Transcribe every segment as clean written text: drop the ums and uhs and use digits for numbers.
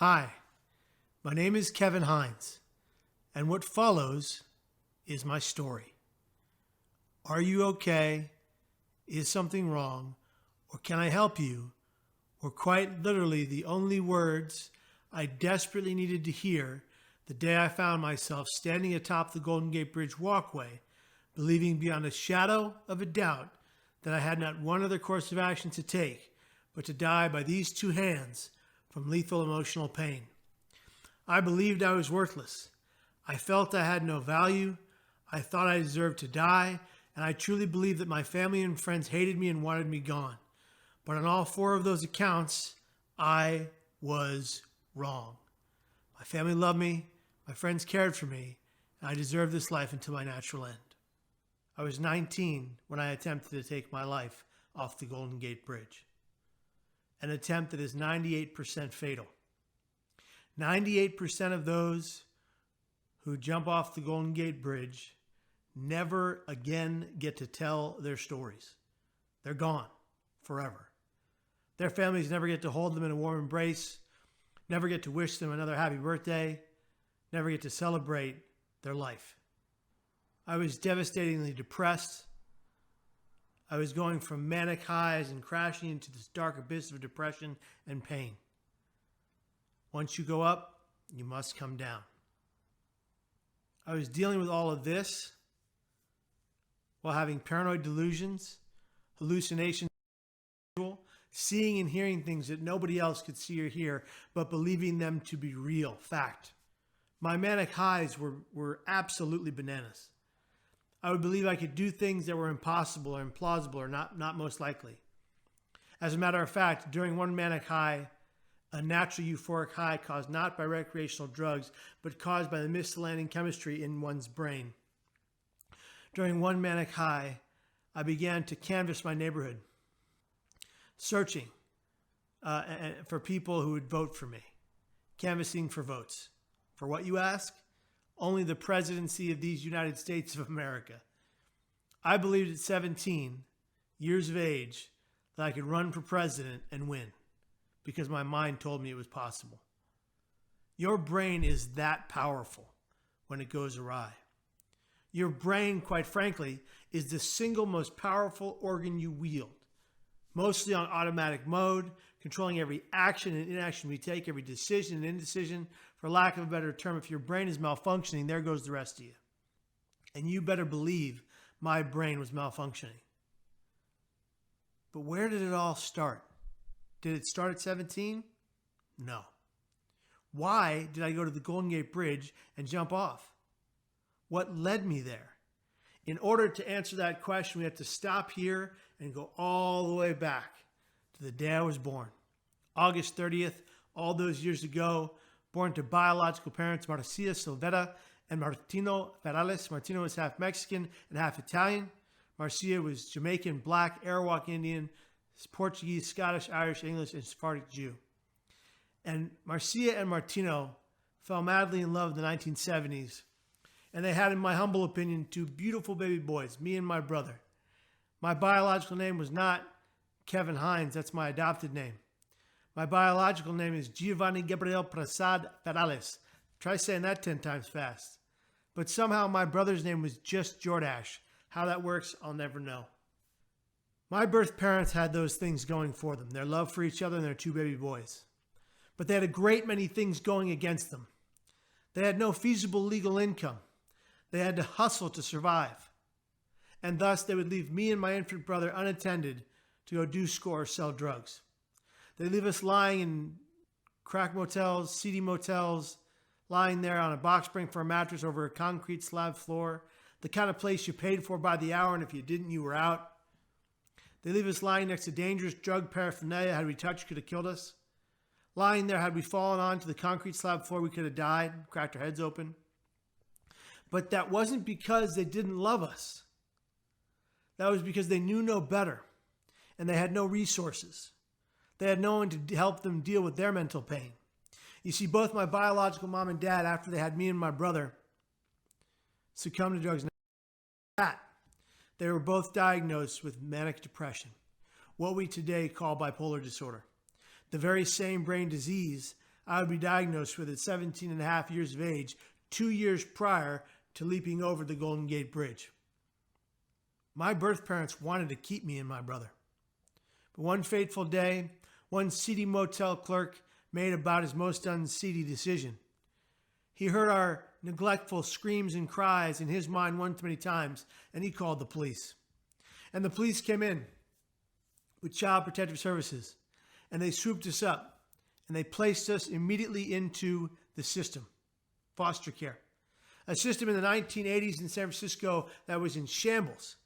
Hi, my name is Kevin Hines, and what follows is my story. Are you okay? Is something wrong? Or can I help you? Were quite literally the only words I desperately needed to hear the day I found myself standing atop the Golden Gate Bridge walkway, believing beyond a shadow of a doubt that I had not one other course of action to take, but to die by these two hands from lethal emotional pain. I believed I was worthless. I felt I had no value. I thought I deserved to die, and I truly believed that my family and friends hated me and wanted me gone. But on all four of those accounts, I was wrong. My family loved me, my friends cared for me, and I deserved this life until my natural end. I was 19 when I attempted to take my life off the Golden Gate Bridge. An attempt that is 98% fatal. 98% of those who jump off the Golden Gate Bridge never again get to tell their stories. They're gone forever. Their families never get to hold them in a warm embrace, never get to wish them another happy birthday, never get to celebrate their life. I was devastatingly depressed. I was going from manic highs and crashing into this dark abyss of depression and pain. Once you go up, you must come down. I was dealing with all of this while having paranoid delusions, hallucinations, seeing and hearing things that nobody else could see or hear, but believing them to be real, fact. My manic highs were absolutely bananas. I would believe I could do things that were impossible or implausible or not most likely. As a matter of fact, during one manic high, a natural euphoric high caused not by recreational drugs, but caused by the misaligned chemistry in one's brain. During one manic high, I began to canvass my neighborhood, searching for people who would vote for me, canvassing for votes. For what, you ask? Only the presidency of these United States of America. I believed at 17 years of age that I could run for president and win because my mind told me it was possible. Your brain is that powerful when it goes awry. Your brain, quite frankly, is the single most powerful organ you wield, mostly on automatic mode, controlling every action and inaction we take, every decision and indecision. For lack of a better term, if your brain is malfunctioning, there goes the rest of you. And you better believe my brain was malfunctioning. But where did it all start? Did it start at 17? No. Why did I go to the Golden Gate Bridge and jump off? What led me there? In order to answer that question, we have to stop here and go all the way back to the day I was born. August 30th, all those years ago, born to biological parents Marcia Silvera and Martino Ferrales. Martino was half Mexican and half Italian. Marcia was Jamaican, Black, Arawak Indian, Portuguese, Scottish, Irish, English, and Sephardic Jew. And Marcia and Martino fell madly in love in the 1970s. And they had, in my humble opinion, two beautiful baby boys, me and my brother. My biological name was not Kevin Hines. That's my adopted name. My biological name is Giovanni Gabriel Prasad Ferrales. Try saying that 10 times fast. But somehow my brother's name was just Jordash. How that works, I'll never know. My birth parents had those things going for them, their love for each other and their two baby boys. But they had a great many things going against them. They had no feasible legal income. They had to hustle to survive. And thus they would leave me and my infant brother unattended to go do score or sell drugs. They leave us lying in crack motels, seedy motels, lying there on a box spring for a mattress over a concrete slab floor, the kind of place you paid for by the hour, and if you didn't, you were out. They leave us lying next to dangerous drug paraphernalia. Had we touched, could have killed us. Lying there, had we fallen onto the concrete slab floor, we could have died, cracked our heads open. But that wasn't because they didn't love us. That was because they knew no better, and they had no resources. They had no one to help them deal with their mental pain. You see, both my biological mom and dad, after they had me and my brother, succumbed to drugs. They were both diagnosed with manic depression, what we today call bipolar disorder. The very same brain disease I would be diagnosed with at 17 and a half years of age, 2 years prior to leaping over the Golden Gate Bridge. My birth parents wanted to keep me and my brother. But one fateful day, one seedy motel clerk made about his most unseedy decision. He heard our neglectful screams and cries in his mind one too many times, and he called the police. And the police came in with Child Protective Services, and they swooped us up, and they placed us immediately into the system, foster care. A system in the 1980s in San Francisco that was in shambles.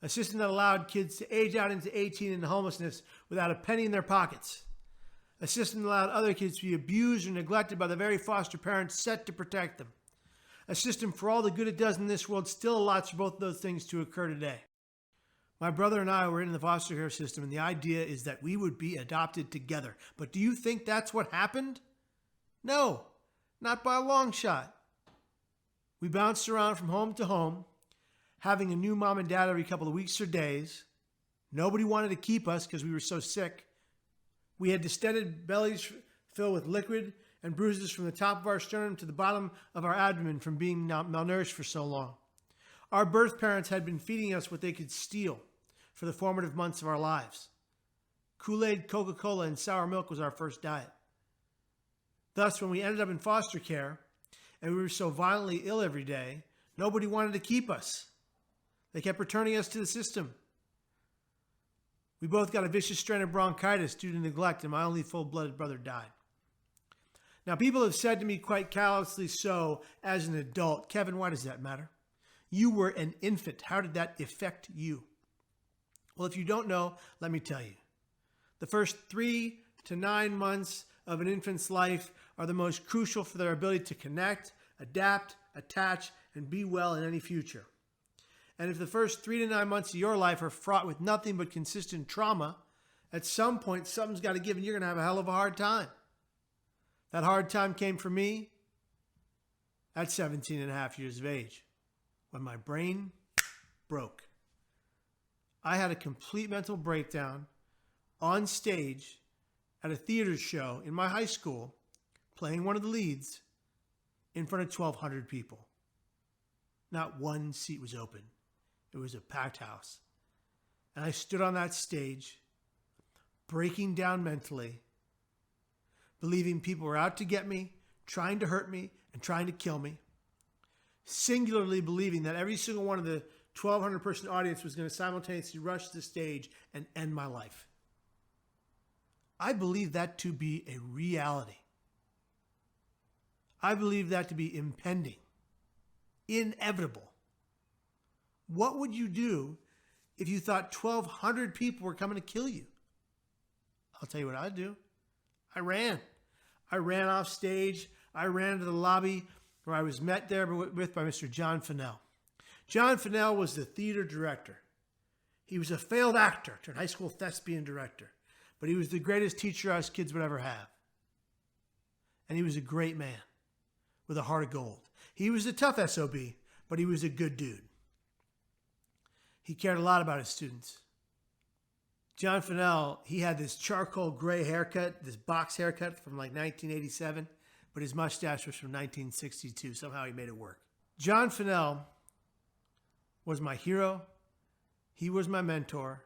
A system that allowed kids to age out into 18 into homelessness without a penny in their pockets. A system that allowed other kids to be abused or neglected by the very foster parents set to protect them. A system, for all the good it does in this world, still allows for both of those things to occur today. My brother and I were in the foster care system, and the idea is that we would be adopted together. But do you think that's what happened? No, not by a long shot. We bounced around from home to home, having a new mom and dad every couple of weeks or days. Nobody wanted to keep us because we were so sick. We had distended bellies filled with liquid and bruises from the top of our sternum to the bottom of our abdomen from being malnourished for so long. Our birth parents had been feeding us what they could steal for the formative months of our lives. Kool-Aid, Coca-Cola, and sour milk was our first diet. Thus, when we ended up in foster care and we were so violently ill every day, nobody wanted to keep us. They kept returning us to the system. We both got a vicious strain of bronchitis due to neglect, and my only full-blooded brother died. Now, people have said to me quite callously so as an adult, Kevin, why does that matter? You were an infant. How did that affect you? Well, if you don't know, let me tell you. The first 3 to 9 months of an infant's life are the most crucial for their ability to connect, adapt, attach, and be well in any future. And if the first 3 to 9 months of your life are fraught with nothing but consistent trauma, at some point something's got to give and you're going to have a hell of a hard time. That hard time came for me at 17 and a half years of age, when my brain broke. I had a complete mental breakdown on stage at a theater show in my high school, playing one of the leads in front of 1,200 people. Not one seat was open. It was a packed house. And I stood on that stage, breaking down mentally, believing people were out to get me, trying to hurt me, and trying to kill me. Singularly believing that every single one of the 1,200 person audience was going to simultaneously rush the stage and end my life. I believe that to be a reality. I believe that to be impending, inevitable. What would you do if you thought 1,200 people were coming to kill you? I'll tell you what I'd do. I ran. I ran off stage. I ran to the lobby where I was met there with by Mr. John Fennell. John Fennell was the theater director. He was a failed actor, turned high school thespian director, but he was the greatest teacher us kids would ever have. And he was a great man with a heart of gold. He was a tough SOB, but he was a good dude. He cared a lot about his students. John Fennell, he had this charcoal gray haircut, this box haircut from like 1987, but his mustache was from 1962. Somehow he made it work. John Fennell was my hero. He was my mentor.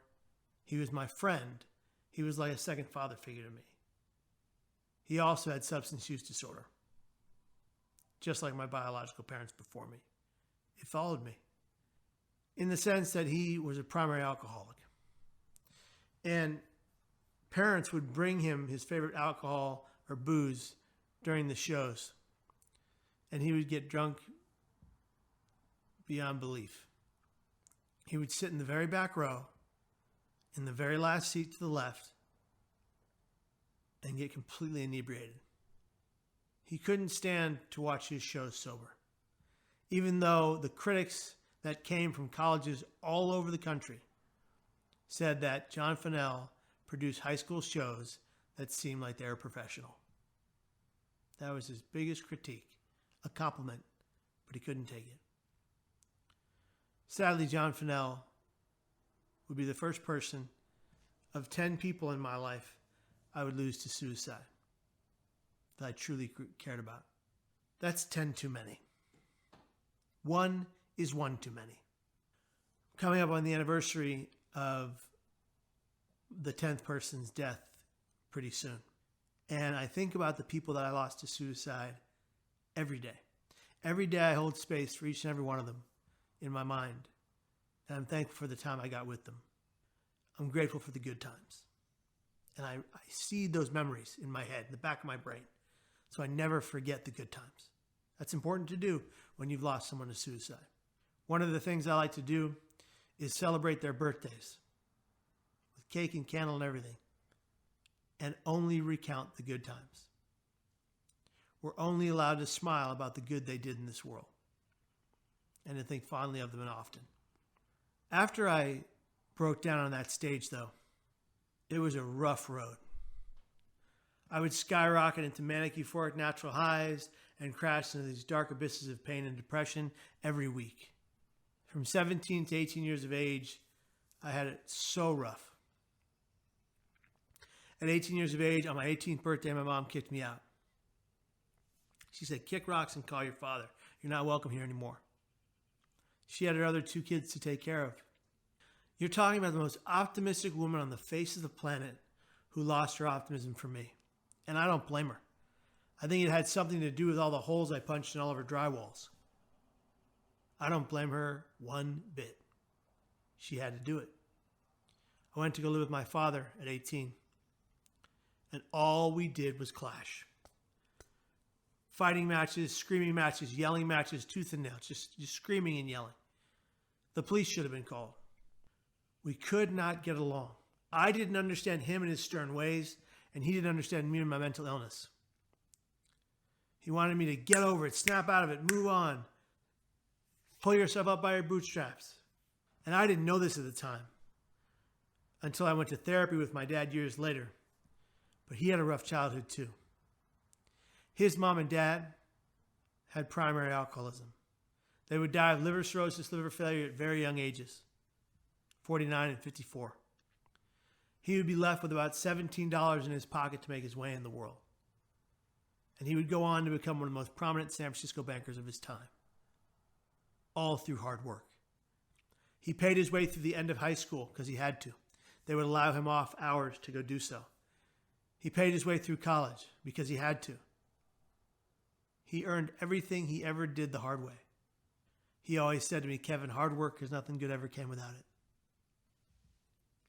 He was my friend. He was like a second father figure to me. He also had substance use disorder, just like my biological parents before me. It followed me in the sense that he was a primary alcoholic. And parents would bring him his favorite alcohol or booze during the shows. And he would get drunk beyond belief. He would sit in the very back row, in the very last seat to the left, and get completely inebriated. He couldn't stand to watch his shows sober, even though the critics that came from colleges all over the country said that John Fennell produced high school shows that seemed like they were professional. That was his biggest critique, a compliment, but he couldn't take it. Sadly, John Fennell would be the first person of 10 people in my life I would lose to suicide. that I truly cared about. That's 10 too many. One is one too many. Coming up on the anniversary of the 10th person's death pretty soon. And I think about the people that I lost to suicide every day. Every day I hold space for each and every one of them in my mind. And I'm thankful for the time I got with them. I'm grateful for the good times. And I see those memories in my head, in the back of my brain. So I never forget the good times. That's important to do when you've lost someone to suicide. One of the things I like to do is celebrate their birthdays with cake and candle and everything, and only recount the good times. We're only allowed to smile about the good they did in this world and to think fondly of them and often. After I broke down on that stage, though, it was a rough road. I would skyrocket into manic euphoric natural highs and crash into these dark abysses of pain and depression every week. From 17 to 18 years of age, I had it so rough. At 18 years of age, on my 18th birthday, my mom kicked me out. She said, "Kick rocks and call your father. You're not welcome here anymore." She had her other 2 kids to take care of. You're talking about the most optimistic woman on the face of the planet who lost her optimism for me. And I don't blame her. I think it had something to do with all the holes I punched in all of her drywalls. I don't blame her one bit. She had to do it. I went to go live with my father at 18. And all we did was clash. Fighting matches, screaming matches, yelling matches, tooth and nail, just screaming and yelling. The police should have been called. We could not get along. I didn't understand him and his stern ways, and he didn't understand me and my mental illness. He wanted me to get over it, snap out of it, move on, pull yourself up by your bootstraps. And I didn't know this at the time until I went to therapy with my dad years later. But he had a rough childhood too. His mom and dad had primary alcoholism. They would die of liver cirrhosis, liver failure at very young ages, 49 and 54. He would be left with about $17 in his pocket to make his way in the world. And he would go on to become one of the most prominent San Francisco bankers of his time, all through hard work. He paid his way through the end of high school because he had to. They would allow him off hours to go do so. He paid his way through college because he had to. He earned everything he ever did the hard way. He always said to me, "Kevin, hard work, because nothing good ever came without it."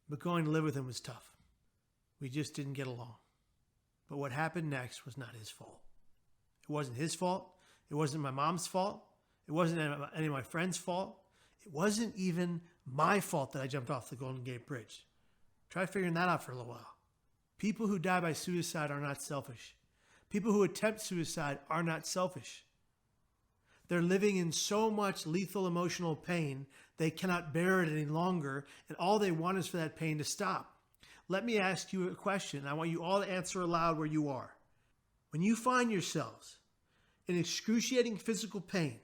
But going to live with him was tough. We just didn't get along. But what happened next was not his fault. It wasn't his fault. It wasn't my mom's fault. It wasn't any of my friends' fault. It wasn't even my fault that I jumped off the Golden Gate Bridge. Try figuring that out for a little while. People who die by suicide are not selfish. People who attempt suicide are not selfish. They're living in so much lethal emotional pain, they cannot bear it any longer, and all they want is for that pain to stop. Let me ask you a question. I want you all to answer aloud where you are. When you find yourselves in excruciating physical pain,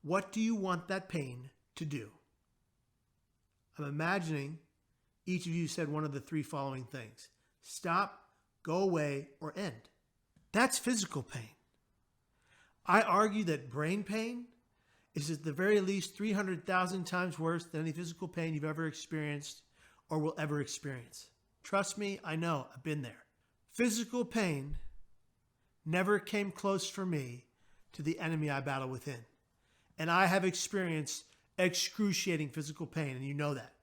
what do you want that pain to do? I'm imagining each of you said one of the 3 following things: stop, go away, or end. That's physical pain. I argue that brain pain is at the very least 300,000 times worse than any physical pain you've ever experienced or will ever experience. Trust me, I know, I've been there. Physical pain never came close for me to the enemy I battle within. And I have experienced excruciating physical pain, and you know that.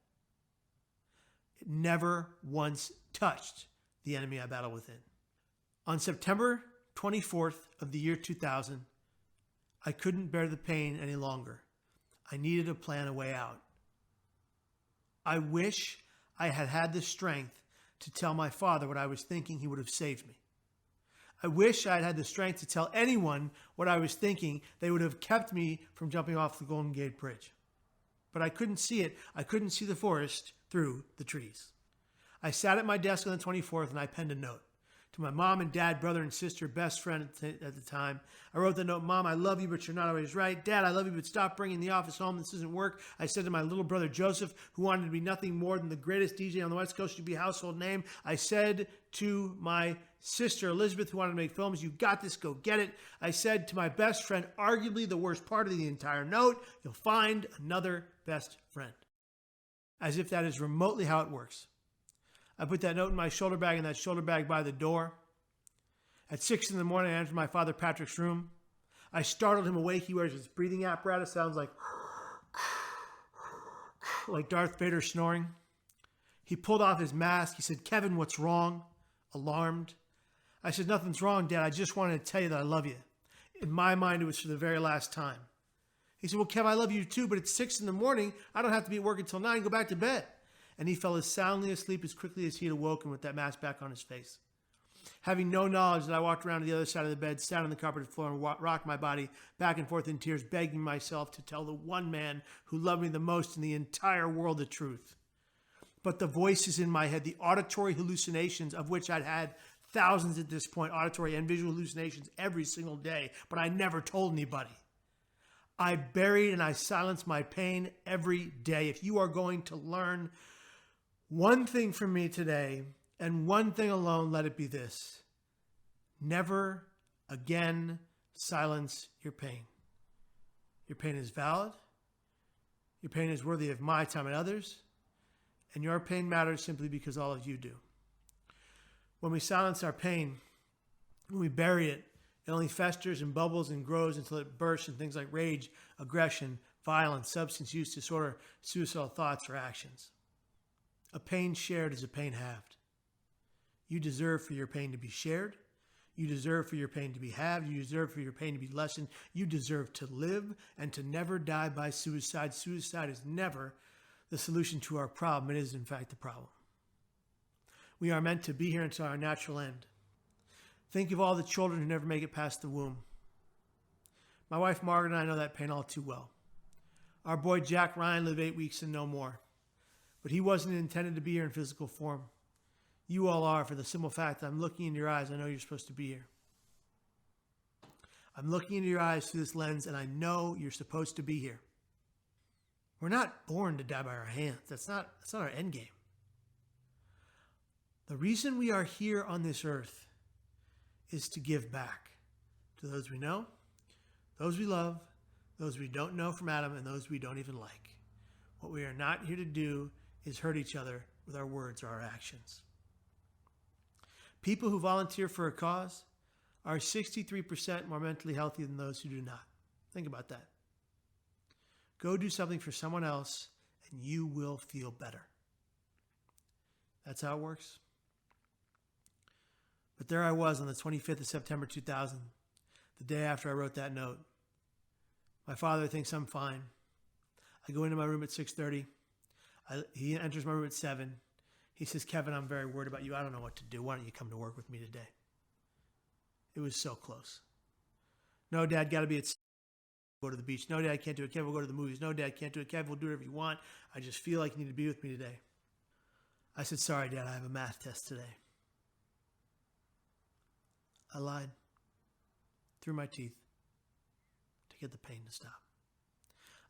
It never once touched the enemy I battle within. On September 24th of the year 2000, I couldn't bear the pain any longer. I needed to plan a way out. I wish I had had the strength to tell my father what I was thinking. He would have saved me. I wish I had had the strength to tell anyone what I was thinking. They would have kept me from jumping off the Golden Gate Bridge. But I couldn't see it. I couldn't see the forest through the trees. I sat at my desk on the 24th and I penned a note To my mom and dad, brother and sister, best friend at the time, I wrote the note, Mom, I love you, but you're not always right. Dad, I love you, but stop bringing the office home. This doesn't work. I said to my little brother, Joseph, who wanted to be nothing more than the greatest DJ on the West Coast, to be a household name. I said to my sister, Elizabeth, who wanted to make films, you got this, go get it. I said to my best friend, arguably the worst part of the entire note, you'll find another best friend. As if that is remotely how it works. I put that note in my shoulder bag and that shoulder bag by the door. At 6 in the morning, I entered my father Patrick's room. I startled him awake. He wears his breathing apparatus. Sounds like Darth Vader snoring. He pulled off his mask. He said, Kevin, what's wrong? Alarmed. I said, nothing's wrong, Dad. I just wanted to tell you that I love you. In my mind, it was for the very last time. He said, well, Kev, I love you too, but it's 6 in the morning. I don't have to be at work until 9. Go back to bed. And he fell as soundly asleep as quickly as he had awoken with that mask back on his face. Having no knowledge that I walked around to the other side of the bed, sat on the carpeted floor and rocked my body back and forth in tears, begging myself to tell the one man who loved me the most in the entire world the truth. But the voices in my head, the auditory hallucinations, of which I'd had thousands at this point, auditory and visual hallucinations every single day, but I never told anybody. I buried and I silenced my pain every day. If you are going to learn one thing from me today, and one thing alone, let it be this. Never again silence your pain. Your pain is valid. Your pain is worthy of my time and others. And your pain matters simply because all of you do. When we silence our pain, when we bury it, it only festers and bubbles and grows until it bursts in things like rage, aggression, violence, substance use disorder, suicidal thoughts, or actions. A pain shared is a pain halved. You deserve for your pain to be shared. You deserve for your pain to be halved. You deserve for your pain to be lessened. You deserve to live and to never die by suicide. Suicide is never the solution to our problem. It is, in fact, the problem. We are meant to be here until our natural end. Think of all the children who never make it past the womb. My wife Margaret and I know that pain all too well. Our boy Jack Ryan lived 8 weeks and no more. But he wasn't intended to be here in physical form. You all are, for the simple fact that I'm looking into your eyes. I know you're supposed to be here. I'm looking into your eyes through this lens, and I know you're supposed to be here. We're not born to die by our hands. That's not our end game. The reason we are here on this earth is to give back to those we know, those we love, those we don't know from Adam, and those we don't even like. What we are not here to do is hurt each other with our words or our actions. People who volunteer for a cause are 63% more mentally healthy than those who do not. Think about that. Go do something for someone else and you will feel better. That's how it works. But there I was on the 25th of September 2000, the day after I wrote that note. My father thinks I'm fine. I go into my room at 6:30. He enters my room at 7. He says, Kevin, I'm very worried about you. I don't know what to do. Why don't you come to work with me today? It was so close. No, Dad, got to be at 6. Go to the beach. No, Dad, I can't do it. Kevin, we'll go to the movies. No, Dad, can't do it. Kevin, we'll do whatever you want. I just feel like you need to be with me today. I said, sorry, Dad, I have a math test today. I lied through my teeth to get the pain to stop.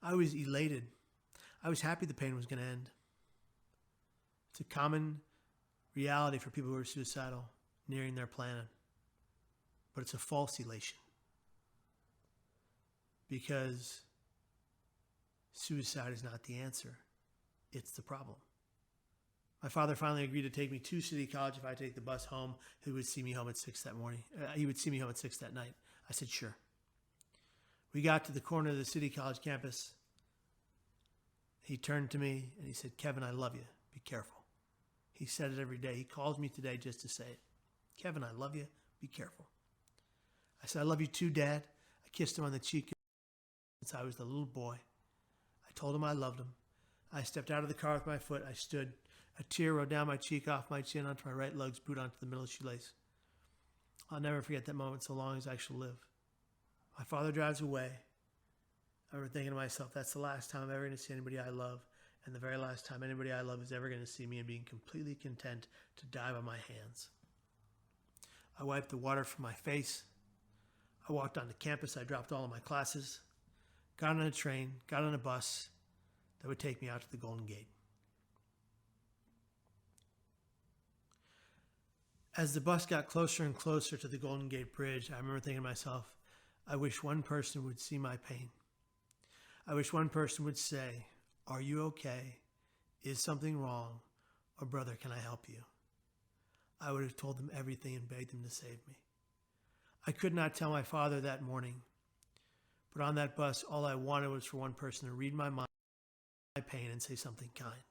I was elated. I was happy the pain was going to end. It's a common reality for people who are suicidal, nearing their planet. But it's a false elation. Because suicide is not the answer. It's the problem. My father finally agreed to take me to City College if I take the bus home. He would see me home at 6 that morning. He would see me home at 6 that night. I said, sure. We got to the corner of the City College campus. He turned to me and he said, Kevin, I love you. Be careful. He said it every day. He calls me today just to say it. Kevin, I love you. Be careful. I said, I love you too, Dad. I kissed him on the cheek since I was the little boy. I told him I loved him. I stepped out of the car with my foot. I stood. A tear rolled down my cheek, off my chin, onto my right lug's boot, onto the middle shoelace. I'll never forget that moment so long as I shall live. My father drives away. I remember thinking to myself, that's the last time I'm ever going to see anybody I love, and the very last time anybody I love is ever going to see me, and being completely content to die by my hands. I wiped the water from my face. I walked onto campus. I dropped all of my classes, got on a train, got on a bus that would take me out to the Golden Gate. As the bus got closer and closer to the Golden Gate Bridge, I remember thinking to myself, I wish one person would see my pain. I wish one person would say, "Are you okay? Is something wrong? Or brother, can I help you?" I would have told them everything and begged them to save me. I could not tell my father that morning, but on that bus, all I wanted was for one person to read my mind, my pain, and say something kind.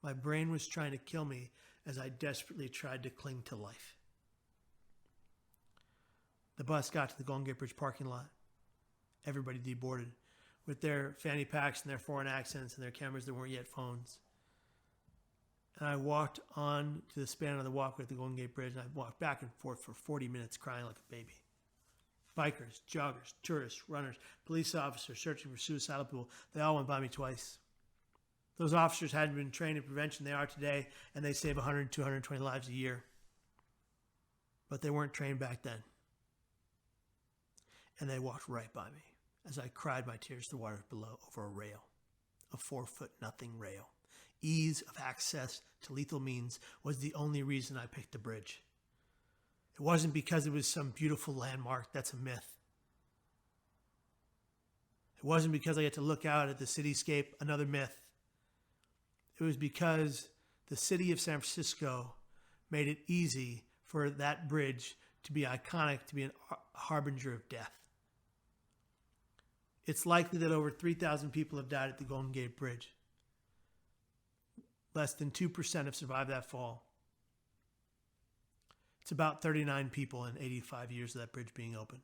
My brain was trying to kill me as I desperately tried to cling to life. The bus got to the Golden Gate Bridge parking lot. Everybody deboarded with their fanny packs and their foreign accents and their cameras that weren't yet phones. And I walked on to the span of the walkway at the Golden Gate Bridge, and I walked back and forth for 40 minutes crying like a baby. Bikers, joggers, tourists, runners, police officers searching for suicidal people, they all went by me twice. Those officers hadn't been trained in prevention they are today, and they save 100, 220 lives a year. But they weren't trained back then. And they walked right by me as I cried my tears to water below over a rail, a 4-foot-nothing rail. Ease of access to lethal means was the only reason I picked the bridge. It wasn't because it was some beautiful landmark. That's a myth. It wasn't because I get to look out at the cityscape. Another myth. It was because the city of San Francisco made it easy for that bridge to be iconic, to be a harbinger of death. It's likely that over 3,000 people have died at the Golden Gate Bridge. Less than 2% have survived that fall. It's about 39 people in 85 years of that bridge being opened.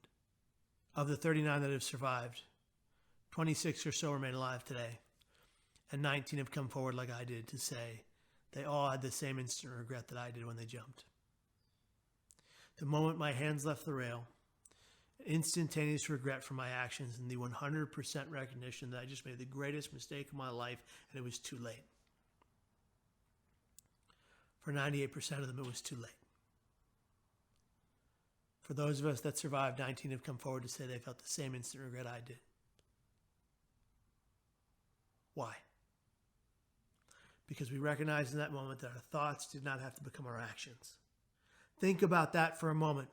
Of the 39 that have survived, 26 or so remain alive today, and 19 have come forward like I did to say they all had the same instant regret that I did when they jumped. The moment my hands left the rail, instantaneous regret for my actions and the 100% recognition that I just made the greatest mistake of my life and it was too late. For 98% of them, it was too late. For those of us that survived, 19 have come forward to say they felt the same instant regret I did. Why? Because we recognized in that moment that our thoughts did not have to become our actions. Think about that for a moment.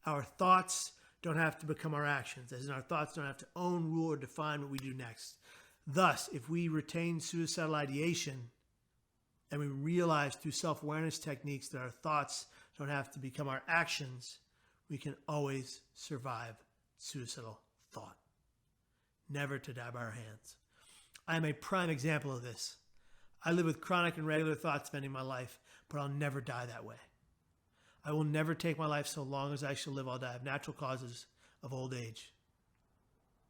Our thoughts don't have to become our actions, as in our thoughts don't have to own, rule, or define what we do next. Thus, if we retain suicidal ideation, and we realize through self-awareness techniques that our thoughts don't have to become our actions, we can always survive suicidal thought. Never to die by our hands. I am a prime example of this. I live with chronic and regular thoughts spending my life, but I'll never die that way. I will never take my life so long as I shall live. I'll die of natural causes of old age,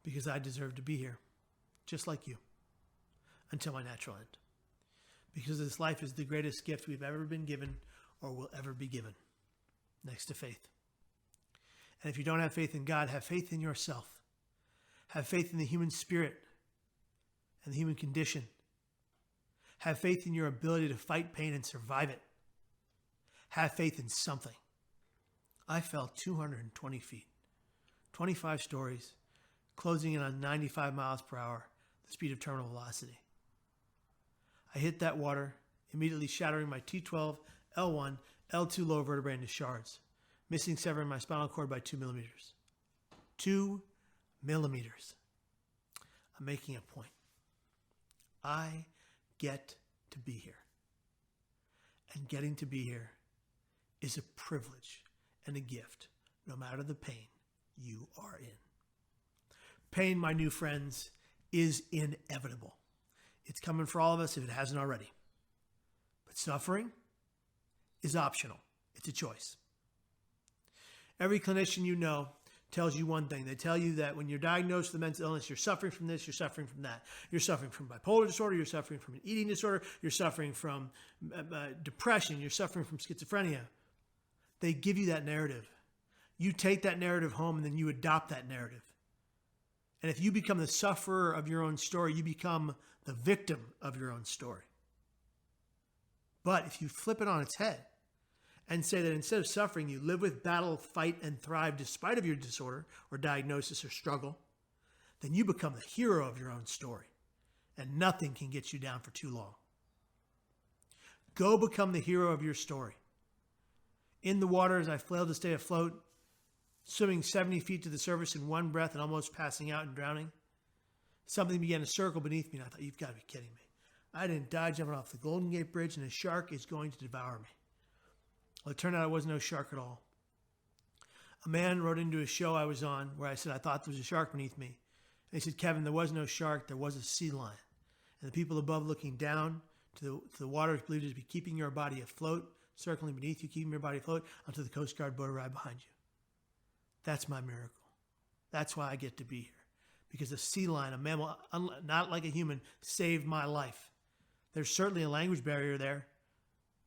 because I deserve to be here, just like you, until my natural end. Because this life is the greatest gift we've ever been given or will ever be given, next to faith. And if you don't have faith in God, have faith in yourself. Have faith in the human spirit and the human condition. Have faith in your ability to fight pain and survive it. Have faith in something. I fell 220 feet, 25 stories, closing in on 95 miles per hour, the speed of terminal velocity. I hit that water, immediately shattering my T12, L1, L2 lower vertebrae into shards, missing severing my spinal cord by 2 millimeters. 2 millimeters. I'm making a point. I get to be here. And getting to be here is a privilege and a gift, no matter the pain you are in. Pain, my new friends, is inevitable. It's coming for all of us if it hasn't already. But suffering is optional. It's a choice. Every clinician you know tells you one thing. They tell you that when you're diagnosed with a mental illness, you're suffering from this, you're suffering from that. You're suffering from bipolar disorder, you're suffering from an eating disorder, you're suffering from depression, you're suffering from schizophrenia. They give you that narrative. You take that narrative home and then you adopt that narrative. And if you become the sufferer of your own story, you become the victim of your own story. But if you flip it on its head and say that instead of suffering, you live with, battle, fight, and thrive despite of your disorder or diagnosis or struggle, then you become the hero of your own story, and nothing can get you down for too long. Go become the hero of your story. In the water as I flailed to stay afloat, swimming 70 feet to the surface in one breath and almost passing out and drowning, something began to circle beneath me, and I thought, you've got to be kidding me. I didn't die jumping off the Golden Gate Bridge, and a shark is going to devour me. Well, it turned out I was no shark at all. A man wrote into a show I was on where I said I thought there was a shark beneath me. And he said, Kevin, there was no shark, there was a sea lion. And the people above looking down to the water is believed to be keeping your body afloat, circling beneath you, keeping your body afloat until the Coast Guard boat arrived behind you. That's my miracle. That's why I get to be here. Because a sea lion, a mammal, not like a human, saved my life. There's certainly a language barrier there,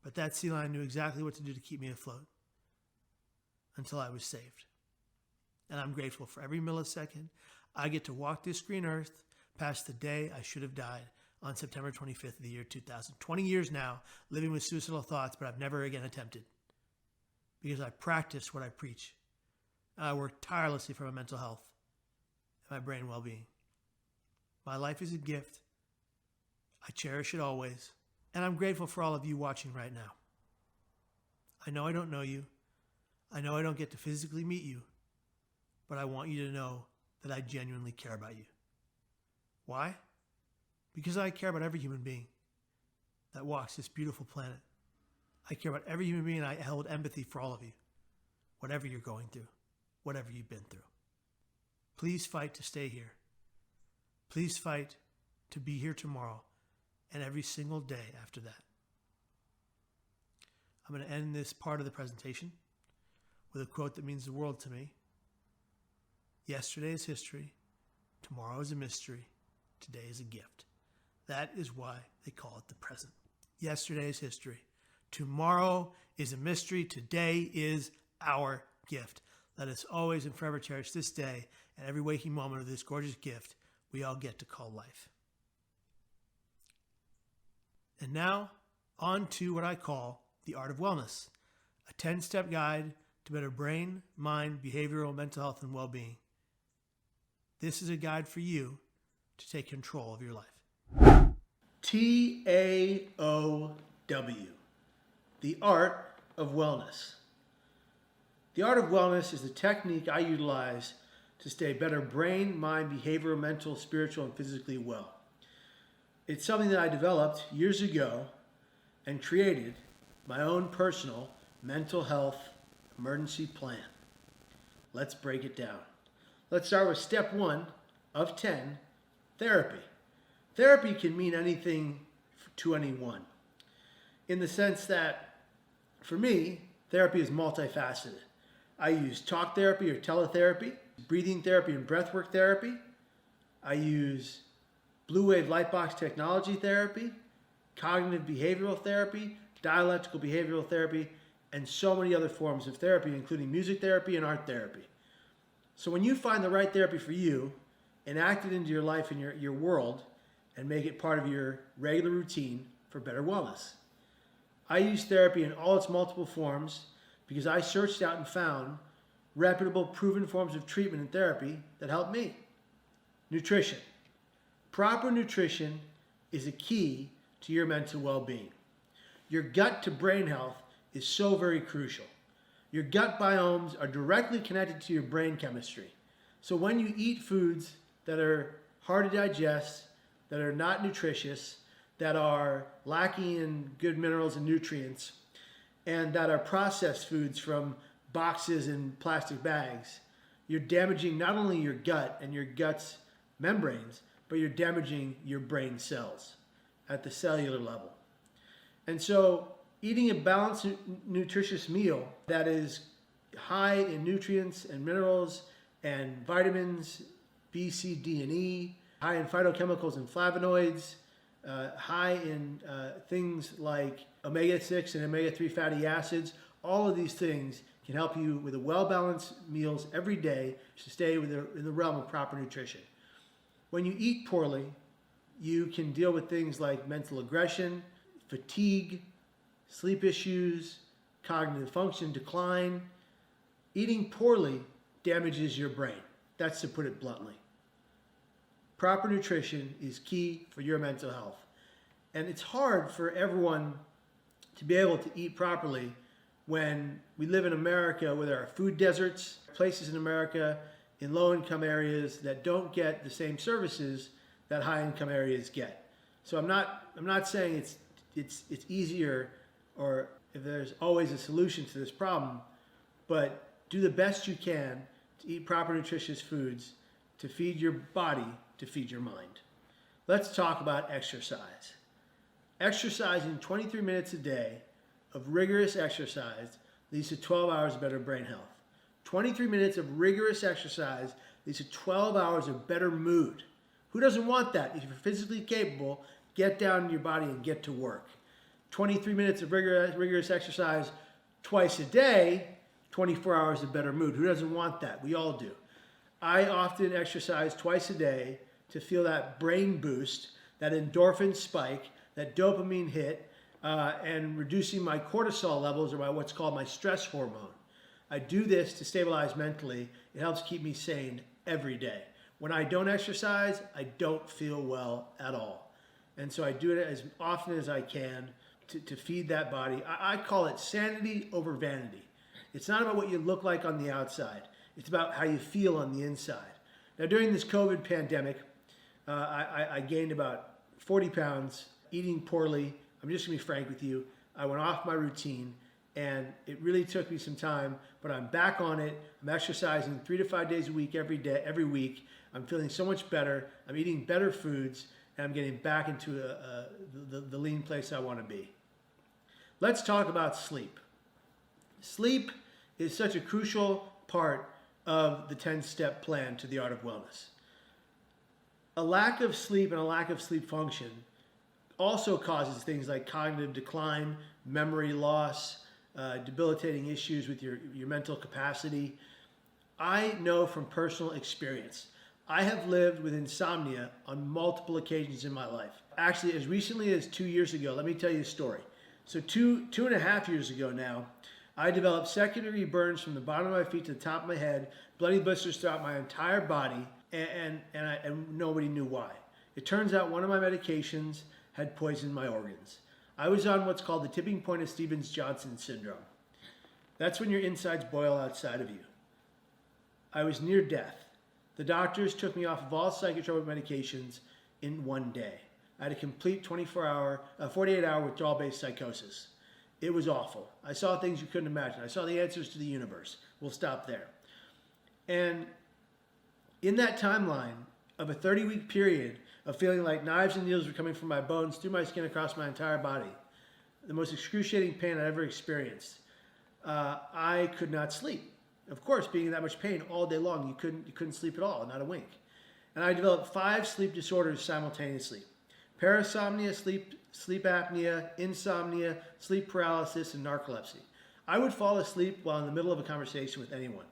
but that sea lion knew exactly what to do to keep me afloat until I was saved. And I'm grateful for every millisecond I get to walk this green earth past the day I should have died on September 25th of the year 2000. 20 years now, living with suicidal thoughts, but I've never again attempted because I practice what I preach. I work tirelessly for my mental health and my brain well-being. My life is a gift. I cherish it always, and I'm grateful for all of you watching right now. I know I don't know you. I know I don't get to physically meet you, but I want you to know that I genuinely care about you. Why? Because I care about every human being that walks this beautiful planet. I care about every human being, and I hold empathy for all of you, whatever you're going through, whatever you've been through. Please fight to stay here. Please fight to be here tomorrow and every single day after that. I'm going to end this part of the presentation with a quote that means the world to me. Yesterday is history. Tomorrow is a mystery. Today is a gift. That is why they call it the present. Yesterday is history. Tomorrow is a mystery. Today is our gift. Let us always and forever cherish this day and every waking moment of this gorgeous gift we all get to call life. And now, on to what I call the art of wellness, a 10-step guide to better brain, mind, behavioral, mental health, and well-being. This is a guide for you to take control of your life. TAOW, the art of wellness. The art of wellness is the technique I utilize to stay better brain, mind, behavioral, mental, spiritual, and physically well. It's something that I developed years ago and created my own personal mental health emergency plan. Let's break it down. Let's start with step 1 of 10, therapy. Therapy can mean anything to anyone in the sense that, for me, therapy is multifaceted. I use talk therapy or teletherapy, breathing therapy and breathwork therapy. I use blue wave lightbox technology therapy, cognitive behavioral therapy, dialectical behavioral therapy, and so many other forms of therapy, including music therapy and art therapy. So when you find the right therapy for you, enact it into your life and your world, and make it part of your regular routine for better wellness. I use therapy in all its multiple forms because I searched out and found reputable, proven forms of treatment and therapy that help me. Nutrition. Proper nutrition is a key to your mental well-being. Your gut to brain health is so very crucial. Your gut biomes are directly connected to your brain chemistry. So when you eat foods that are hard to digest, that are not nutritious, that are lacking in good minerals and nutrients, and that are processed foods from boxes and plastic bags, you're damaging not only your gut and your gut's membranes, but you're damaging your brain cells at the cellular level. And so eating a balanced, nutritious meal that is high in nutrients and minerals and vitamins, B, C, D, and E, high in phytochemicals and flavonoids, high in things like omega-6 and omega-3 fatty acids. All of these things can help you with a well-balanced meals every day to stay in the realm of proper nutrition. When you eat poorly, you can deal with things like mental aggression, fatigue, sleep issues, cognitive function decline. Eating poorly damages your brain. That's to put it bluntly. Proper nutrition is key for your mental health. And it's hard for everyone to be able to eat properly when we live in America where there are food deserts, places in America in low-income areas that don't get the same services that high-income areas get. So I'm not saying it's easier or if there's always a solution to this problem, but do the best you can to eat proper nutritious foods to feed your body, to feed your mind. Let's talk about exercise. Exercising 23 minutes a day of rigorous exercise leads to 12 hours of better brain health. 23 minutes of rigorous exercise leads to 12 hours of better mood. Who doesn't want that? If you're physically capable, get down in your body and get to work. 23 minutes of rigorous exercise twice a day, 24 hours of better mood. Who doesn't want that? We all do. I often exercise twice a day to feel that brain boost, that endorphin spike, that dopamine hit, and reducing my cortisol levels or what's called my stress hormone. I do this to stabilize mentally. It helps keep me sane every day. When I don't exercise, I don't feel well at all. And so I do it as often as I can to feed that body. I call it sanity over vanity. It's not about what you look like on the outside. It's about how you feel on the inside. Now, during this COVID pandemic, I gained about 40 pounds, eating poorly. I'm just going to be frank with you. I went off my routine, and it really took me some time, but I'm back on it. I'm exercising 3 to 5 days a week, every week. I'm feeling so much better. I'm eating better foods, and I'm getting back into the lean place I want to be. Let's talk about sleep. Sleep is such a crucial part of the 10-step plan to the art of wellness. A lack of sleep and a lack of sleep function also causes things like cognitive decline, memory loss, debilitating issues with your mental capacity. I know from personal experience. I have lived with insomnia on multiple occasions in my life. Actually, as recently as 2 years ago, let me tell you a story. So two and a half years ago now, I developed second-degree burns from the bottom of my feet to the top of my head, bloody blisters throughout my entire body, and nobody knew why. It turns out one of my medications had poisoned my organs. I was on what's called the tipping point of Stevens-Johnson syndrome. That's when your insides boil outside of you. I was near death. The doctors took me off of all psychotropic medications in one day. I had a complete 48-hour withdrawal-based psychosis. It was awful. I saw things you couldn't imagine. I saw the answers to the universe. We'll stop there. And in that timeline of a 30-week period of feeling like knives and needles were coming from my bones through my skin across my entire body, the most excruciating pain I'd ever experienced, I could not sleep. Of course, being in that much pain all day long, you couldn't sleep at all, not a wink. And I developed 5 sleep disorders simultaneously: parasomnia, sleep apnea, insomnia, sleep paralysis, and narcolepsy. I would fall asleep while in the middle of a conversation with anyone.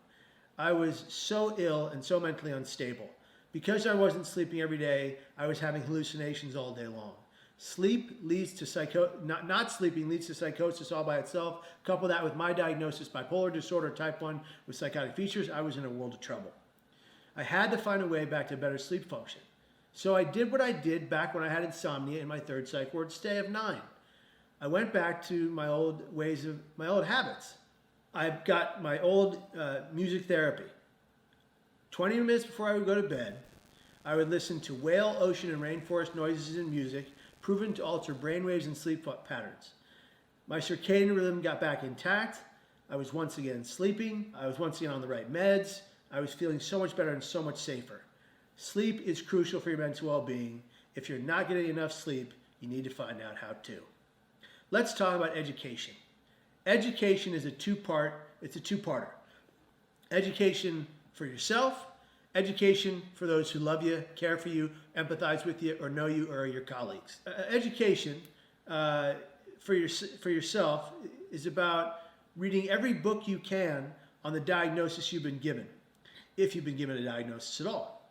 I was so ill and so mentally unstable. Because I wasn't sleeping every day, I was having hallucinations all day long. Sleep leads to not sleeping leads to psychosis all by itself. Couple that with my diagnosis, bipolar disorder type 1 with psychotic features, I was in a world of trouble. I had to find a way back to better sleep function. So I did what I did back when I had insomnia in my third psych ward stay of 9. I went back to my old habits. I've got my old music therapy. 20 minutes before I would go to bed, I would listen to whale, ocean, and rainforest noises and music proven to alter brainwaves and sleep patterns. My circadian rhythm got back intact. I was once again sleeping. I was once again on the right meds. I was feeling so much better and so much safer. Sleep is crucial for your mental well-being. If you're not getting enough sleep, you need to find out how to. Let's talk about education. Education is a two-parter. Education for yourself, education for those who love you, care for you, empathize with you, or know you, or are your colleagues. Education for yourself is about reading every book you can on the diagnosis you've been given, if you've been given a diagnosis at all.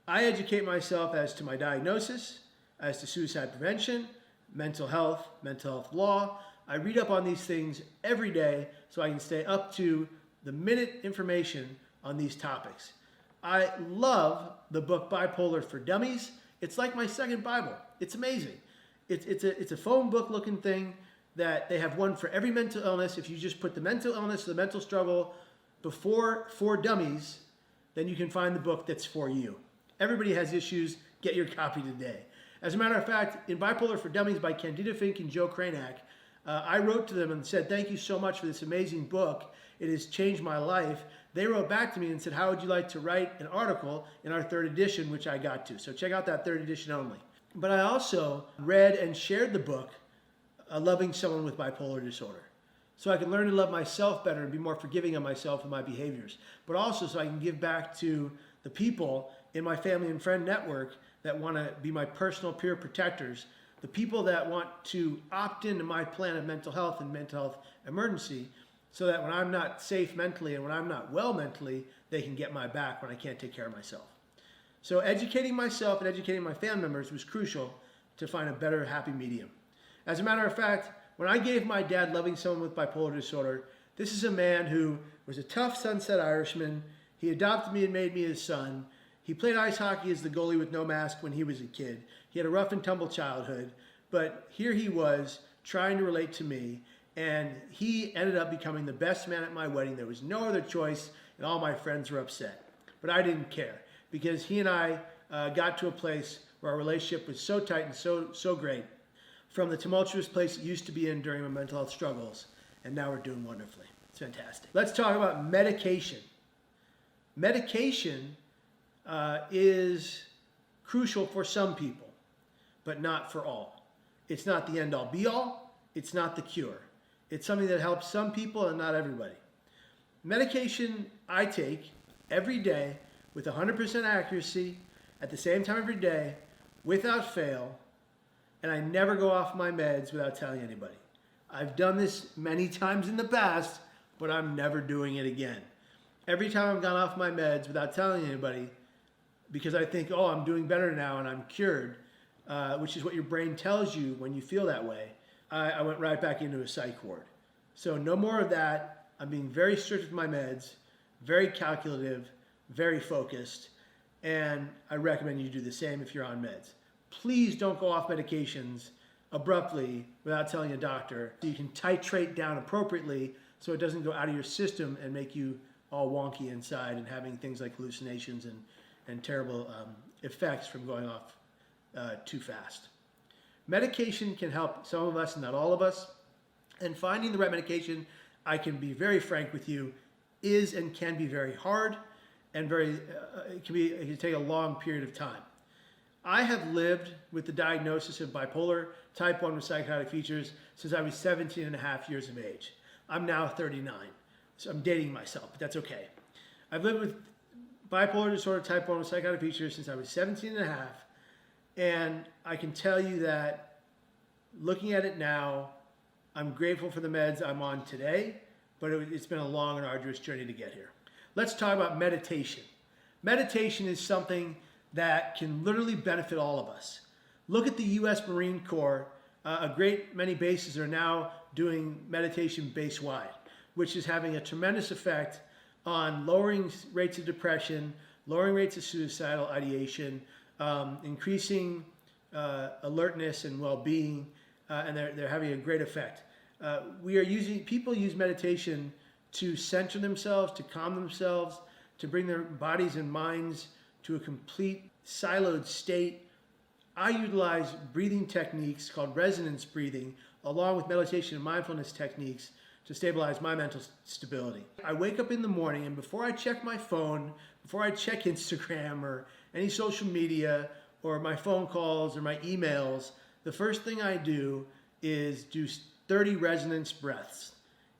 I educate myself as to my diagnosis, as to suicide prevention, mental health law. I read up on these things every day so I can stay up to the minute information on these topics. I love the book Bipolar for Dummies. It's like my second Bible. It's amazing. It's a phone book looking thing that they have one for every mental illness. If you just put the mental illness, the mental struggle before For Dummies, then you can find the book that's for you. Everybody has issues. Get your copy today. As a matter of fact, in Bipolar for Dummies by Candida Fink and Joe Cranack, I wrote to them and said, thank you so much for this amazing book. It has changed my life. They wrote back to me and said, how would you like to write an article in our third edition, which I got to. So check out that third edition only. But I also read and shared the book, Loving Someone with Bipolar Disorder, so I can learn to love myself better and be more forgiving of myself and my behaviors, but also so I can give back to the people in my family and friend network that want to be my personal peer protectors, the people that want to opt into my plan of mental health and mental health emergency, so that when I'm not safe mentally and when I'm not well mentally, they can get my back when I can't take care of myself. So educating myself and educating my family members was crucial to find a better, happy medium. As a matter of fact, when I gave my dad Loving Someone with Bipolar Disorder, this is a man who was a tough Sunset Irishman. He adopted me and made me his son. He played ice hockey as the goalie with no mask when he was a kid. He had a rough and tumble childhood, but here he was trying to relate to me, and he ended up becoming the best man at my wedding. There was no other choice, and all my friends were upset. But I didn't care, because he and I got to a place where our relationship was so tight and so great, from the tumultuous place it used to be in during my mental health struggles, and now we're doing wonderfully. It's fantastic. Let's talk about medication. Medication is crucial for some people, but not for all. It's not the end-all be-all. It's not the cure. It's something that helps some people and not everybody. Medication I take every day with 100% accuracy at the same time every day without fail, and I never go off my meds without telling anybody. I've done this many times in the past, but I'm never doing it again. Every time I've gone off my meds without telling anybody, because I think, oh, I'm doing better now and I'm cured, which is what your brain tells you when you feel that way, I went right back into a psych ward. So no more of that. I'm being very strict with my meds, very calculative, very focused, and I recommend you do the same if you're on meds. Please don't go off medications abruptly without telling a doctor. You can titrate down appropriately so it doesn't go out of your system and make you all wonky inside and having things like hallucinations and terrible effects from going off too fast. Medication can help some of us, not all of us, and finding the right medication, I can be very frank with you, is and can be very hard, and it can take a long period of time. I have lived with the diagnosis of bipolar type 1 with psychotic features since I was 17 and a half years of age. I'm now 39, so I'm dating myself, but that's okay. I've lived with bipolar disorder type 1 with psychotic features since I was 17 and a half, and I can tell you that looking at it now, I'm grateful for the meds I'm on today, but it's been a long and arduous journey to get here. Let's talk about meditation. Meditation is something that can literally benefit all of us. Look at the U.S. Marine Corps. A great many bases are now doing meditation base-wide, which is having a tremendous effect on lowering rates of depression, lowering rates of suicidal ideation, increasing alertness and well-being, and they're having a great effect. People use meditation to center themselves, to calm themselves, to bring their bodies and minds to a complete siloed state. I utilize breathing techniques called resonance breathing, along with meditation and mindfulness techniques to stabilize my mental stability. I wake up in the morning, and before I check my phone, before I check Instagram or any social media or my phone calls or my emails, the first thing I do is do 30 resonance breaths.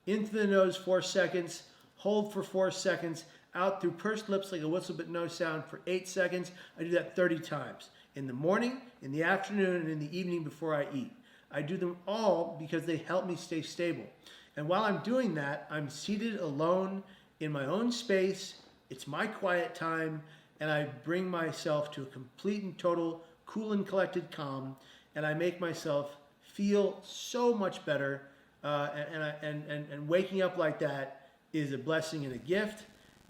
In through the nose 4 seconds, hold for 4 seconds, out through pursed lips like a whistle but no sound for 8 seconds. I do that 30 times. In the morning, in the afternoon, and in the evening before I eat. I do them all because they help me stay stable. And while I'm doing that, I'm seated alone in my own space. It's my quiet time, and I bring myself to a complete and total cool and collected calm, and I make myself feel so much better. and waking up like that is a blessing and a gift.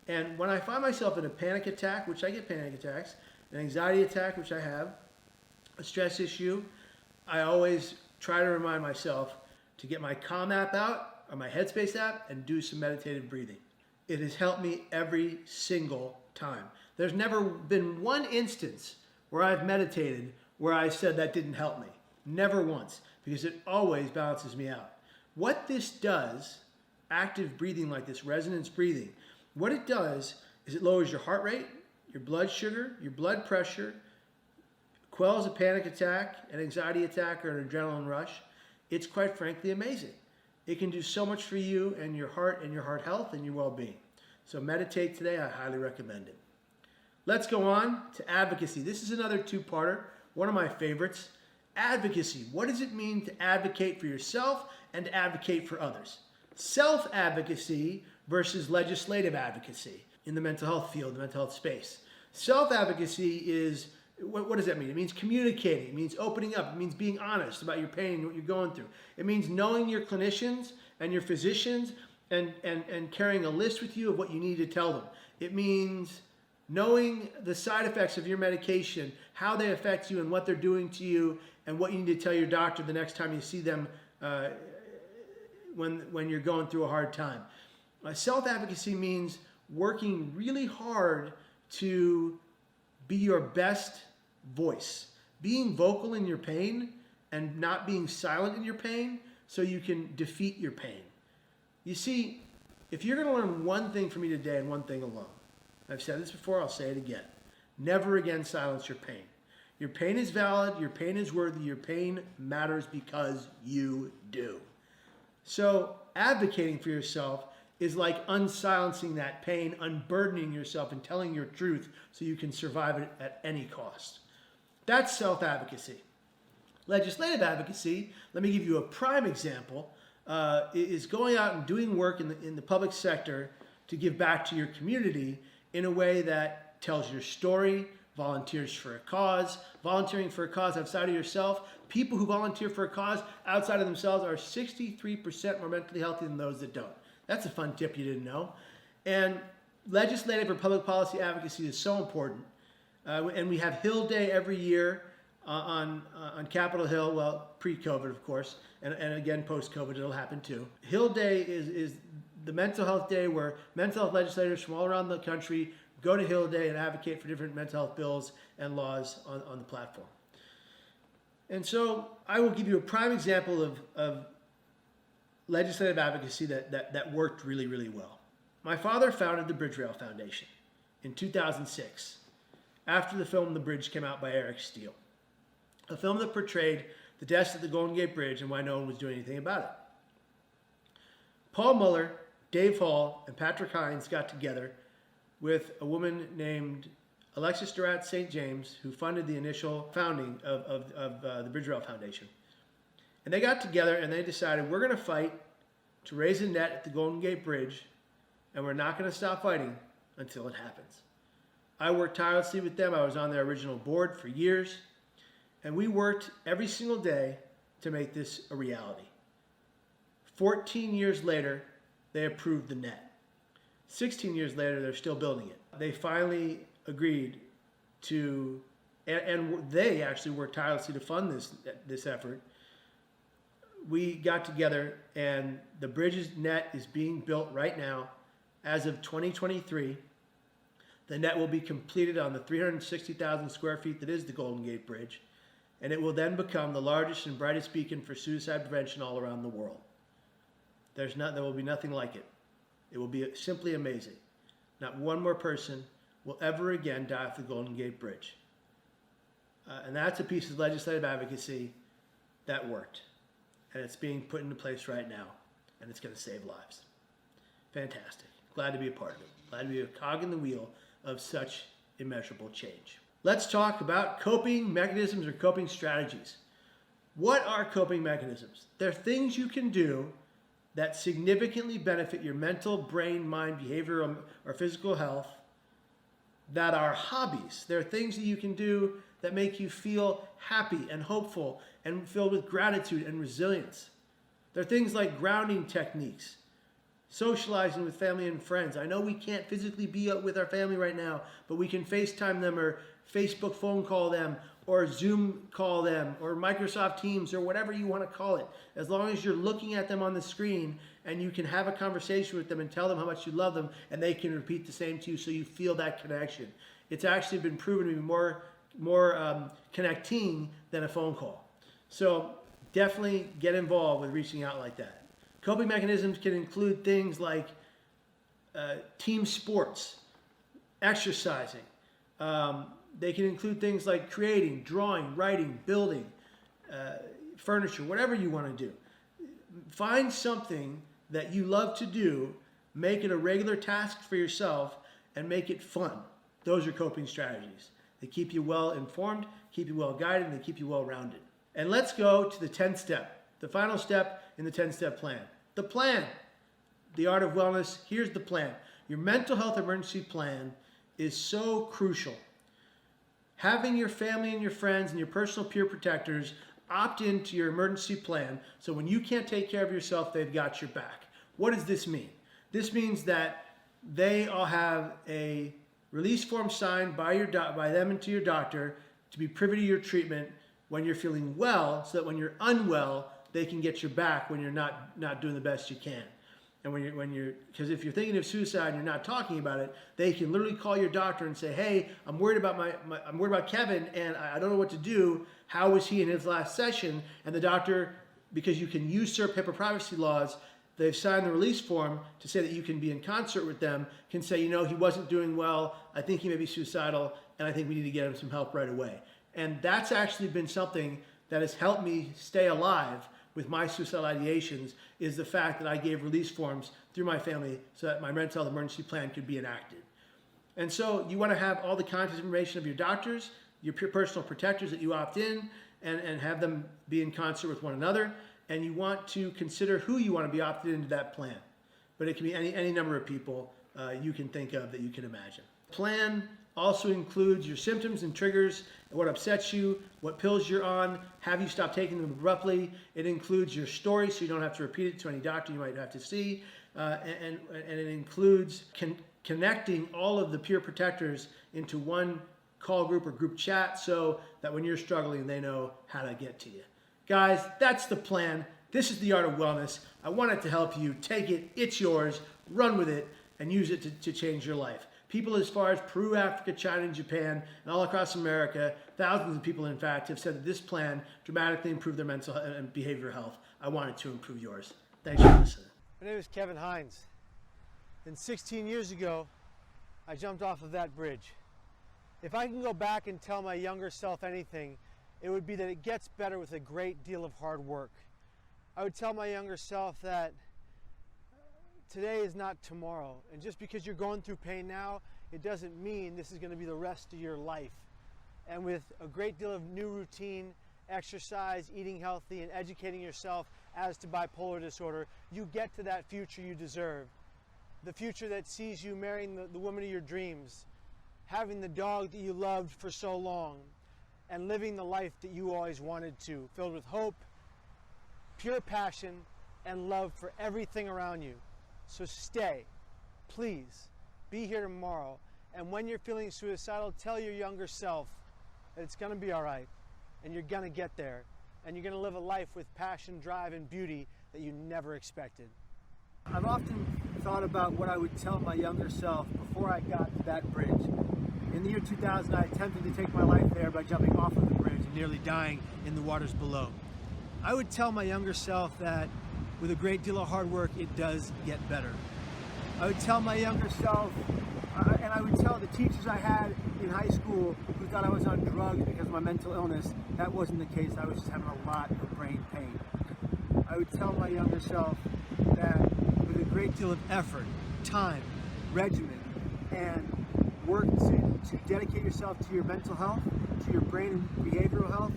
And when I find myself in a panic attack, which I get panic attacks, an anxiety attack, which I have, a stress issue, I always try to remind myself to get my Calm app out or my Headspace app and do some meditative breathing. It has helped me every single time. There's never been one instance where I've meditated where I said that didn't help me. Never once, because it always balances me out. What this does, active breathing like this, resonance breathing, what it does is it lowers your heart rate, your blood sugar, your blood pressure, quells a panic attack, an anxiety attack, or an adrenaline rush. It's quite frankly amazing. It can do so much for you and your heart health and your well-being. So meditate today. I highly recommend it. Let's go on to advocacy. This is another two-parter, one of my favorites. Advocacy. What does it mean to advocate for yourself and to advocate for others? Self-advocacy versus legislative advocacy in the mental health field, the mental health space. Self-advocacy is, what does that mean? It means communicating. It means opening up. It means being honest about your pain and what you're going through. It means knowing your clinicians and your physicians and carrying a list with you of what you need to tell them. It means knowing the side effects of your medication, how they affect you and what they're doing to you, and what you need to tell your doctor the next time you see them when you're going through a hard time. Self-advocacy means working really hard to be your best voice, being vocal in your pain and not being silent in your pain so you can defeat your pain. You see, if you're going to learn one thing from me today and one thing alone, I've said this before, I'll say it again. Never again silence your pain. Your pain is valid, your pain is worthy, your pain matters because you do. So advocating for yourself is like unsilencing that pain, unburdening yourself and telling your truth so you can survive it at any cost. That's self-advocacy. Legislative advocacy, let me give you a prime example, is going out and doing work in the public sector to give back to your community in a way that tells your story, volunteers for a cause, volunteering for a cause outside of yourself. People who volunteer for a cause outside of themselves are 63% more mentally healthy than those that don't. That's a fun tip you didn't know. And legislative or public policy advocacy is so important. And we have Hill Day every year on Capitol Hill, well, pre-COVID, of course, and again, post-COVID, it'll happen too. Hill Day is the mental health day where mental health legislators from all around the country go to Hill Day and advocate for different mental health bills and laws on the platform. And so I will give you a prime example of legislative advocacy that worked really, really well. My father founded the Bridge Rail Foundation in 2006 after the film The Bridge came out by Eric Steele, a film that portrayed the deaths at the Golden Gate Bridge and why no one was doing anything about it. Paul Muller, Dave Hall, and Patrick Hines got together with a woman named Alexis Durat St. James, who funded the initial founding of the Bridge Rail Foundation. And they got together and they decided, we're going to fight to raise a net at the Golden Gate Bridge, and we're not going to stop fighting until it happens. I worked tirelessly with them. I was on their original board for years, and we worked every single day to make this a reality. 14 years later, they approved the net. 16 years later, they're still building it. They finally agreed to, and they actually worked tirelessly to fund this effort. We got together, and the bridge's net is being built right now. As of 2023, the net will be completed on the 360,000 square feet that is the Golden Gate Bridge, and it will then become the largest and brightest beacon for suicide prevention all around the world. There will be nothing like it. It will be simply amazing. Not one more person will ever again die off the Golden Gate Bridge. And that's a piece of legislative advocacy that worked. And it's being put into place right now. And it's going to save lives. Fantastic. Glad to be a part of it. Glad to be a cog in the wheel of such immeasurable change. Let's talk about coping mechanisms or coping strategies. What are coping mechanisms? They're things you can do that significantly benefit your mental, brain, mind, behavioral, or physical health that are hobbies. They're things that you can do that make you feel happy and hopeful and filled with gratitude and resilience. There are things like grounding techniques, socializing with family and friends. I know we can't physically be with our family right now, but we can FaceTime them or Facebook phone call them or Zoom call them or Microsoft Teams or whatever you want to call it. As long as you're looking at them on the screen and you can have a conversation with them and tell them how much you love them and they can repeat the same to you so you feel that connection. It's actually been proven to be more connecting than a phone call. So definitely get involved with reaching out like that. Coping mechanisms can include things like team sports, exercising. They can include things like creating, drawing, writing, building, furniture, whatever you want to do. Find something that you love to do, make it a regular task for yourself, and make it fun. Those are coping strategies. They keep you well informed, keep you well guided, and they keep you well rounded. And let's go to the 10th step, the final step in the 10-step plan. The plan, the art of wellness. Here's the plan. Your mental health emergency plan is so crucial. Having your family and your friends and your personal peer protectors opt into your emergency plan so when you can't take care of yourself, they've got your back. What does this mean? This means that they all have a release form signed by them and to your doctor to be privy to your treatment when you're feeling well, so that when you're unwell, they can get your back when you're not doing the best you can. And because if you're thinking of suicide and you're not talking about it, they can literally call your doctor and say, "Hey, I'm worried about Kevin, and I don't know what to do. How was he in his last session?" And the doctor, because you can usurp HIPAA privacy laws, they've signed the release form to say that you can be in concert with them, can say, "You know, he wasn't doing well. I think he may be suicidal, and I think we need to get him some help right away." And that's actually been something that has helped me stay alive with my suicidal ideations, is the fact that I gave release forms through my family so that my mental health emergency plan could be enacted. And so you want to have all the contact information of your doctors, your personal protectors that you opt in, and have them be in concert with one another. And you want to consider who you want to be opted into that plan. But it can be any number of people you can think of that you can imagine. Plan also includes your symptoms and triggers, what upsets you, what pills you're on, have you stopped taking them abruptly. It includes your story so you don't have to repeat it to any doctor you might have to see. And it includes connecting all of the peer protectors into one call group or group chat so that when you're struggling, they know how to get to you. Guys, that's the plan. This is the art of wellness. I wanted to help you. Take it. It's yours. Run with it and use it to change your life. People as far as Peru, Africa, China, and Japan, and all across America, thousands of people, in fact, have said that this plan dramatically improved their mental and behavioral health. I wanted to improve yours. Thanks for listening. My name is Kevin Hines. And 16 years ago, I jumped off of that bridge. If I can go back and tell my younger self anything, it would be that it gets better with a great deal of hard work. I would tell my younger self that today is not tomorrow. And just because you're going through pain now, it doesn't mean this is going to be the rest of your life. And with a great deal of new routine, exercise, eating healthy, and educating yourself as to bipolar disorder, you get to that future you deserve. The future that sees you marrying the woman of your dreams, having the dog that you loved for so long, and living the life that you always wanted to, filled with hope, pure passion, and love for everything around you. So stay, please, be here tomorrow. And when you're feeling suicidal, tell your younger self that it's going to be all right, and you're going to get there, and you're going to live a life with passion, drive, and beauty that you never expected. I've often thought about what I would tell my younger self before I got to that bridge. In the year 2000, I attempted to take my life there by jumping off of the bridge and nearly dying in the waters below. I would tell my younger self that with a great deal of hard work, it does get better. I would tell my younger self, and I would tell the teachers I had in high school who thought I was on drugs because of my mental illness, that wasn't the case. I was just having a lot of brain pain. I would tell my younger self that with a great deal of effort, time, regimen, and work to dedicate yourself to your mental health, to your brain and behavioral health,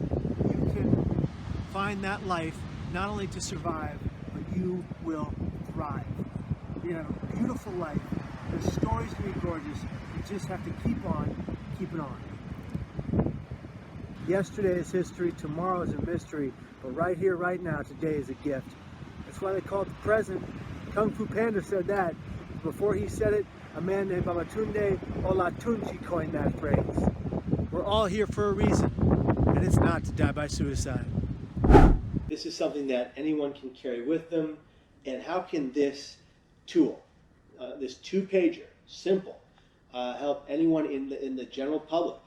you can find that life not only to survive, but you will thrive. You have a beautiful life. The story's going to be gorgeous. You just have to keep on keeping on. Yesterday is history, tomorrow is a mystery, but right here, right now, today is a gift. That's why they call it the present. Kung Fu Panda said that. Before he said it, a man named Babatunde Olatunji coined that phrase. We're all here for a reason, and it's not to die by suicide. This is something that anyone can carry with them. And how can this tool, this two-pager, simple, help anyone in the general public,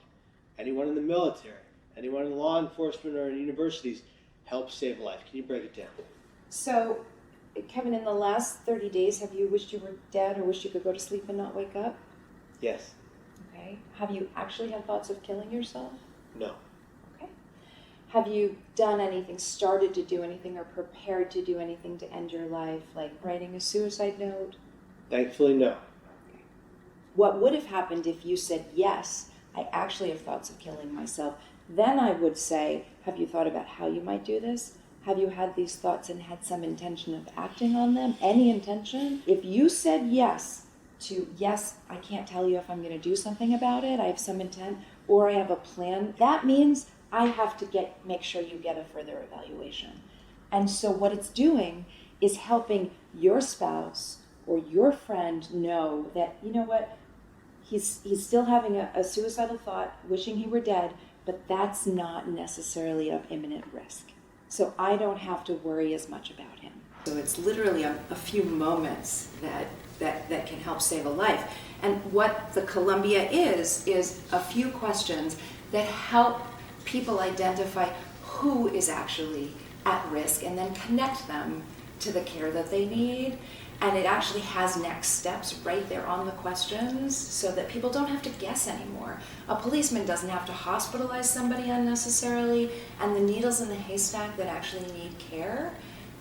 anyone in the military, anyone in law enforcement or in universities, help save a life? Can you break it down? So, Kevin, in the last 30 days, have you wished you were dead or wished you could go to sleep and not wake up? Yes. Okay. Have you actually had thoughts of killing yourself? No. Okay. Have you done anything, started to do anything, or prepared to do anything to end your life, like writing a suicide note? Thankfully, no. Okay. What would have happened if you said, yes, I actually have thoughts of killing myself? Then I would say, have you thought about how you might do this? Have you had these thoughts and had some intention of acting on them? Any intention? If you said yes to, yes, I can't tell you if I'm going to do something about it, I have some intent, or I have a plan, that means I have to make sure you get a further evaluation. And so what it's doing is helping your spouse or your friend know that, you know what, he's still having a suicidal thought, wishing he were dead, but that's not necessarily of imminent risk. So I don't have to worry as much about him. So it's literally a few moments that can help save a life. And what the Columbia is a few questions that help people identify who is actually at risk and then connect them to the care that they need. And it actually has next steps right there on the questions so that people don't have to guess anymore. A policeman doesn't have to hospitalize somebody unnecessarily, and the needles in the haystack that actually need care,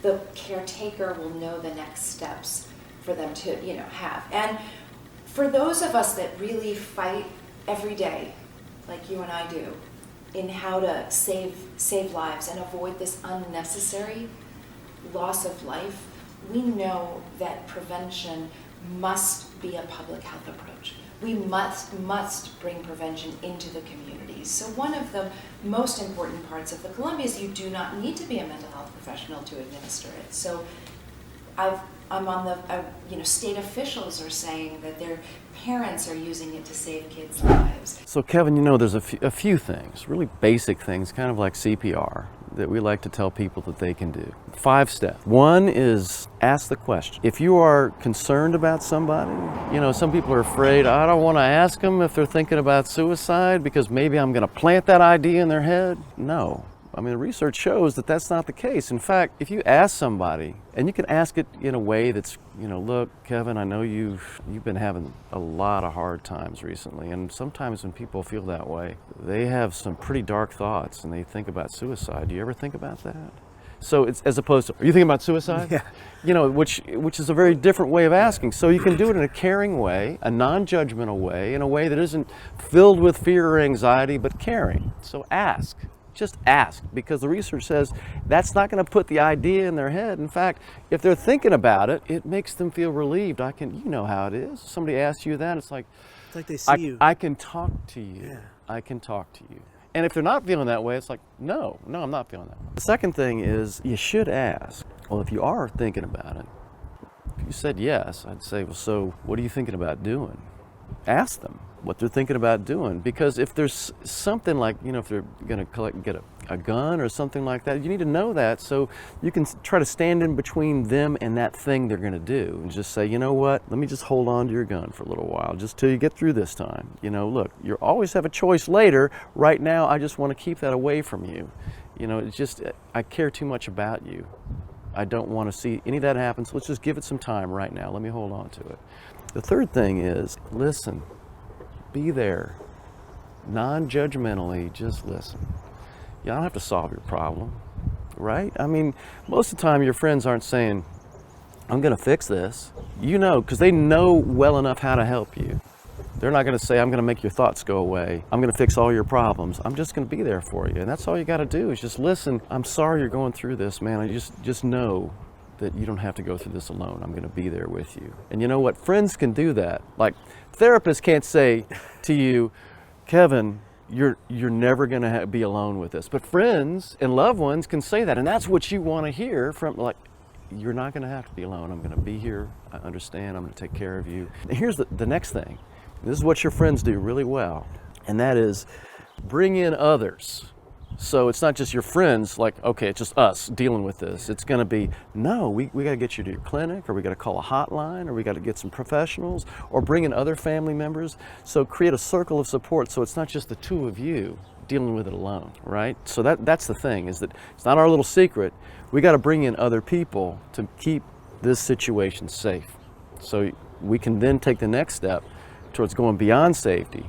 the caretaker will know the next steps for them to, have. And for those of us that really fight every day, like you and I do, in how to save lives and avoid this unnecessary loss of life, we know that prevention must be a public health approach. We must bring prevention into the communities. So one of the most important parts of the Columbia is you do not need to be a mental health professional to administer it. So I'm on the, state officials are saying that their parents are using it to save kids' lives. So Kevin, there's a few things, really basic things, kind of like CPR, that we like to tell people that they can do. 5 steps. One is ask the question. If you are concerned about somebody, some people are afraid, I don't want to ask them if they're thinking about suicide because maybe I'm going to plant that idea in their head. No. The research shows that that's not the case. In fact, if you ask somebody, and you can ask it in a way that's, look, Kevin, I know you've been having a lot of hard times recently, and sometimes when people feel that way, they have some pretty dark thoughts and they think about suicide. Do you ever think about that? So it's as opposed to, are you thinking about suicide? Yeah. Which is a very different way of asking. So you can do it in a caring way, a non-judgmental way, in a way that isn't filled with fear or anxiety, but caring. So ask. Just ask, because the research says that's not going to put the idea in their head. In fact, if they're thinking about it, it makes them feel relieved. You know how it is. Somebody asks you that, it's like they see you. I can talk to you. Yeah. I can talk to you. And if they're not feeling that way, it's like, no, I'm not feeling that way. The second thing is you should ask, well, if you are thinking about it, if you said yes, I'd say, well, so what are you thinking about doing? Ask them what they're thinking about doing, because if there's something like, if they're going to get a gun or something like that, you need to know that so you can try to stand in between them and that thing they're going to do and just say, you know what, let me just hold on to your gun for a little while, just till you get through this time. Look, you always have a choice later. Right now, I just want to keep that away from you. It's just, I care too much about you. I don't want to see any of that happen, so let's just give it some time right now. Let me hold on to it. The third thing is listen. Be there. Non-judgmentally, just listen. You don't have to solve your problem, right? Most of the time your friends aren't saying, I'm going to fix this. Because they know well enough how to help you. They're not going to say, I'm going to make your thoughts go away. I'm going to fix all your problems. I'm just going to be there for you. And that's all you got to do is just listen. I'm sorry you're going through this, man. I just know that you don't have to go through this alone. I'm going to be there with you. And you know what? Friends can do that. Like, therapists can't say to you, Kevin, you're never going to be alone with this. But friends and loved ones can say that. And that's what you want to hear from, like, you're not going to have to be alone. I'm going to be here. I understand. I'm going to take care of you. And here's the next thing. This is what your friends do really well, and that is bring in others. So it's not just your friends, like, okay, it's just us dealing with this. It's going to be, no, we got to get you to your clinic, or we got to call a hotline, or we got to get some professionals, or bring in other family members. So create a circle of support so it's not just the two of you dealing with it alone, right? So that's the thing, is that it's not our little secret. We got to bring in other people to keep this situation safe. So we can then take the next step towards going beyond safety,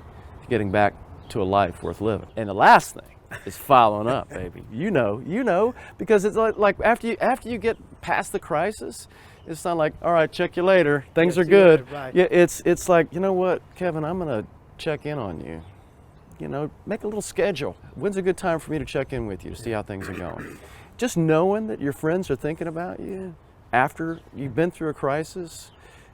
getting back to a life worth living. And the last thing is following up, baby. You know, because it's like after you get past the crisis, it's not like, all right, check you later, things are good. Right. Yeah, it's like, you know what, Kevin, I'm gonna check in on you. You know, make a little schedule. When's a good time for me to check in with you to see how things are going? Just knowing that your friends are thinking about you after you've been through a crisis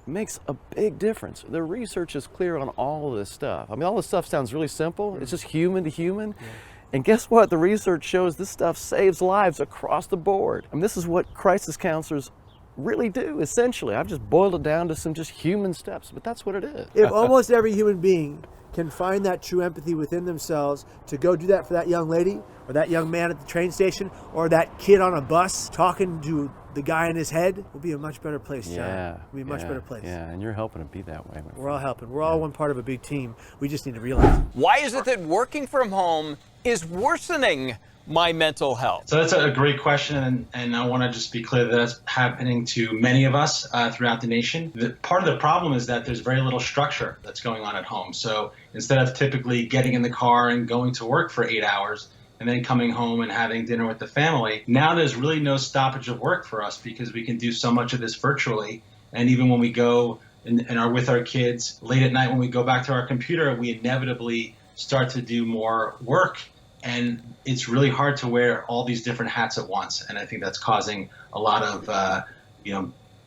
makes a big difference. The research is clear on all of this stuff. I mean, all this stuff sounds really simple. It's just human to human. Yeah. And guess what? The research shows this stuff saves lives across the board. I mean, this is what crisis counselors really do, essentially. I've just boiled it down to some just human steps, but that's what it is. If almost every human being can find that true empathy within themselves to go do that for that young lady, or that young man at the train station, or that kid on a bus talking to the guy in his head, we'll be a much better place, John. Yeah. We'll be a much better place. Yeah, and you're helping to be that way. We're all helping. We're all one part of a big team. We just need to realize it. Why is it that working from home is worsening my mental health? So that's a great question, and I want to just be clear that that's happening to many of us throughout the nation. Part of the problem is that there's very little structure that's going on at home. So instead of typically getting in the car and going to work for 8 hours and then coming home and having dinner with the family, now there's really no stoppage of work for us because we can do so much of this virtually. And even when we go and are with our kids late at night, when we go back to our computer, we inevitably start to do more work. And it's really hard to wear all these different hats at once. And I think that's causing a lot of,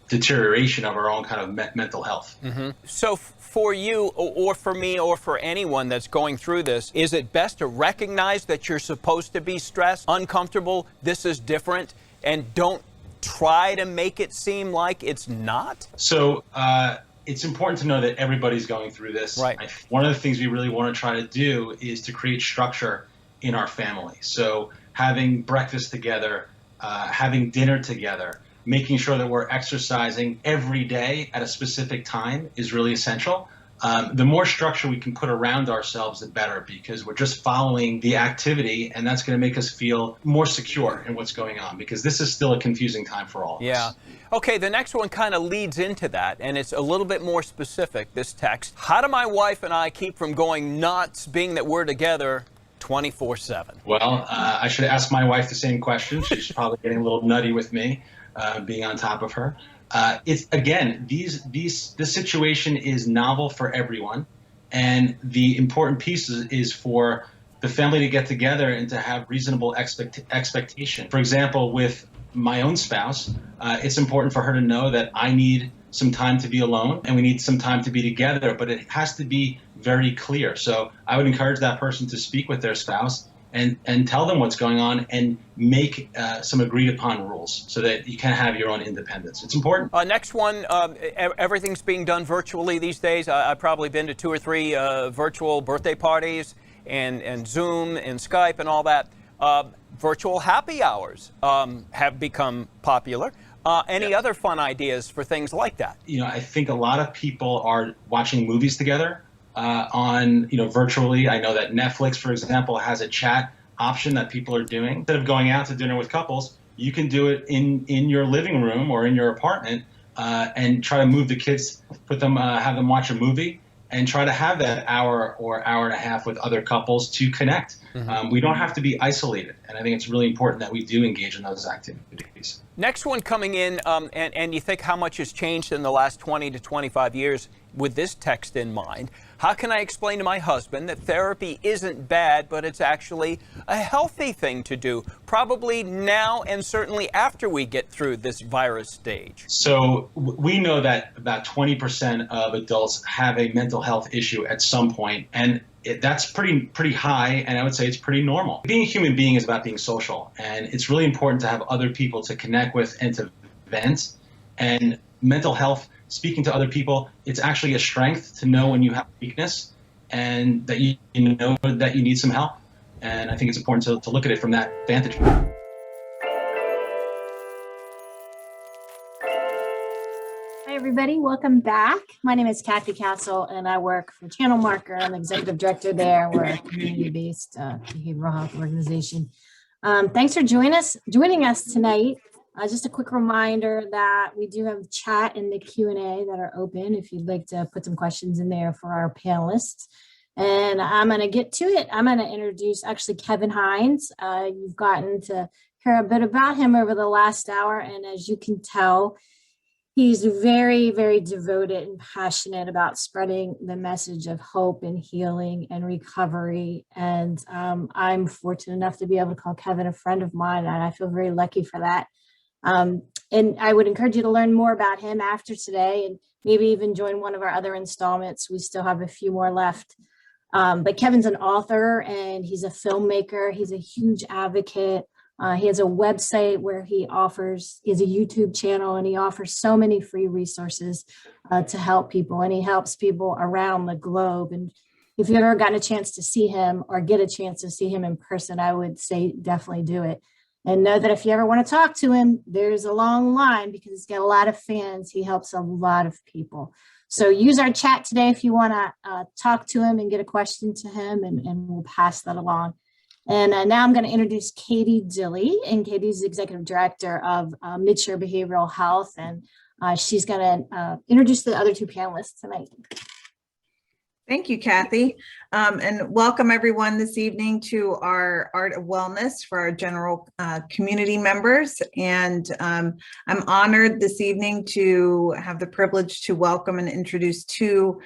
deterioration of our own kind of mental health. Mm-hmm. So for you, or for me, or for anyone that's going through this, is it best to recognize that you're supposed to be stressed, uncomfortable, this is different, and don't try to make it seem like it's not? So it's important to know that everybody's going through this. Right. One of the things we really want to try to do is to create structure in our family. So having breakfast together, having dinner together, making sure that we're exercising every day at a specific time is really essential. The more structure we can put around ourselves, the better, because we're just following the activity, and that's going to make us feel more secure in what's going on, because this is still a confusing time for all of us. Yeah. Okay, the next one kind of leads into that, and it's a little bit more specific, this text. How do my wife and I keep from going nuts, being that we're together 24/7? Well, I should ask my wife the same question. She's probably getting a little nutty with me, being on top of her. It's again, this situation is novel for everyone, and the important piece is for the family to get together and to have reasonable expectation. For example, with my own spouse, it's important for her to know that I need some time to be alone and we need some time to be together, but it has to be very clear. So I would encourage that person to speak with their spouse and tell them what's going on and make some agreed upon rules so that you can have your own independence. It's important. Next one, everything's being done virtually these days. I've probably been to 2 or 3 virtual birthday parties and Zoom and Skype and all that. Virtual happy hours have become popular. Any other fun ideas for things like that? I think a lot of people are watching movies together on, virtually. I know that Netflix, for example, has a chat option that people are doing. Instead of going out to dinner with couples, you can do it in your living room or in your apartment and try to move the kids, have them watch a movie, and try to have that hour or hour and a half with other couples to connect. Mm-hmm. We don't have to be isolated, and I think it's really important that we do engage in those activities. Next one coming in, and you think how much has changed in the last 20 to 25 years with this text in mind. How can I explain to my husband that therapy isn't bad, but it's actually a healthy thing to do, probably now and certainly after we get through this virus stage? So we know that about 20% of adults have a mental health issue at some point, and that's pretty high, and I would say it's pretty normal. Being a human being is about being social, and it's really important to have other people to connect with and to vent. And mental health, speaking to other people, it's actually a strength to know when you have weakness and that you know that you need some help. And I think it's important to look at it from that vantage point. Hi, everybody. Welcome back. My name is Kathy Castle, and I work for Channel Marker. I'm the executive director there. We're a community-based behavioral health organization. Thanks for joining us tonight. Just a quick reminder that we do have chat and the Q&A that are open if you'd like to put some questions in there for our panelists. And I'm going to get to it. I'm going to introduce actually Kevin Hines. You've gotten to hear a bit about him over the last hour, and as you can tell, he's very, very devoted and passionate about spreading the message of hope and healing and recovery. And I'm fortunate enough to be able to call Kevin a friend of mine, and I feel very lucky for that. And I would encourage you to learn more about him after today and maybe even join one of our other installments. We still have a few more left. But Kevin's an author and he's a filmmaker. He's a huge advocate. He has a website where he has a YouTube channel, and he offers so many free resources to help people, and he helps people around the globe. And if you've ever gotten a chance to see him or get a chance to see him in person, I would say definitely do it. And know that if you ever want to talk to him, there's a long line because he's got a lot of fans. He helps a lot of people. So use our chat today if you want to talk to him and get a question to him, and we'll pass that along. And now I'm going to introduce Katie Dilley, and Katie's the executive director of Midshare Behavioral Health, and she's going to introduce the other two panelists tonight. Thank you, Kathy, and welcome everyone this evening to our Art of Wellness for our general community members. And I'm honored this evening to have the privilege to welcome and introduce two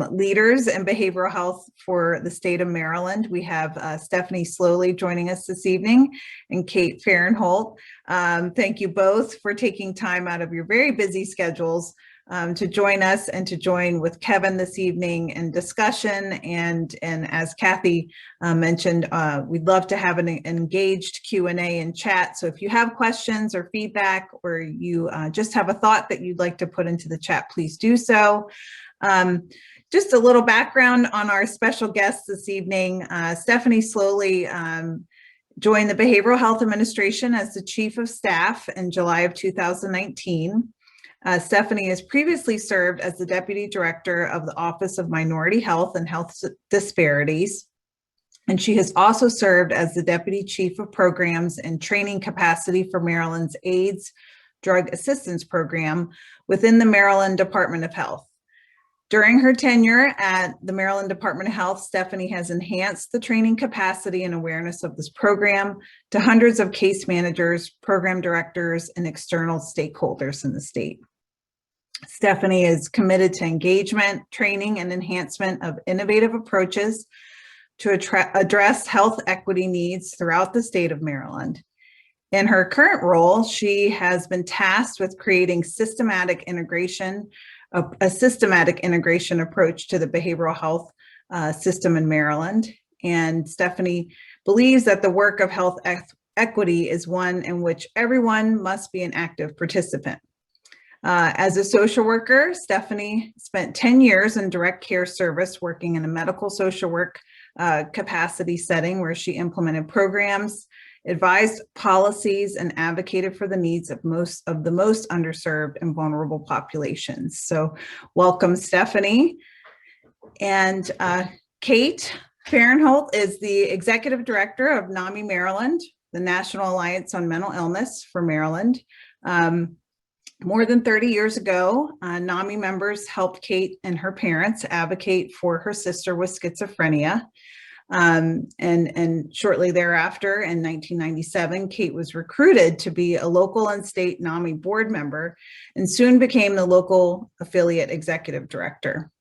leaders in behavioral health for the state of Maryland. We have Stephanie Slowly joining us this evening and Kate Fahrenholt. Thank you both for taking time out of your very busy schedules to join us and to join with Kevin this evening in discussion. And as Kathy mentioned, we'd love to have an engaged Q&A and chat. So if you have questions or feedback, or you just have a thought that you'd like to put into the chat, please do so. Just a little background on our special guest this evening. Stephanie Slowly joined the Behavioral Health Administration as the Chief of Staff in July of 2019. Stephanie has previously served as the Deputy Director of the Office of Minority Health and Health Disparities, and she has also served as the Deputy Chief of Programs and Training Capacity for Maryland's AIDS Drug Assistance Program within the Maryland Department of Health. During her tenure at the Maryland Department of Health, Stephanie has enhanced the training capacity and awareness of this program to hundreds of case managers, program directors, and external stakeholders in the state. Stephanie is committed to engagement, training, and enhancement of innovative approaches to address health equity needs throughout the state of Maryland. In her current role, she has been tasked with creating a systematic integration approach to the behavioral health system in Maryland. And Stephanie believes that the work of health equity is one in which everyone must be an active participant. As a social worker, Stephanie spent 10 years in direct care service working in a medical social work capacity setting where she implemented programs, advised policies, and advocated for the needs of the most underserved and vulnerable populations. So welcome, Stephanie. And Kate Fahrenholt is the Executive Director of NAMI Maryland, the National Alliance on Mental Illness for Maryland. More than 30 years ago, NAMI members helped Kate and her parents advocate for her sister with schizophrenia. And shortly thereafter, in 1997, Kate was recruited to be a local and state NAMI board member and soon became the local affiliate executive director.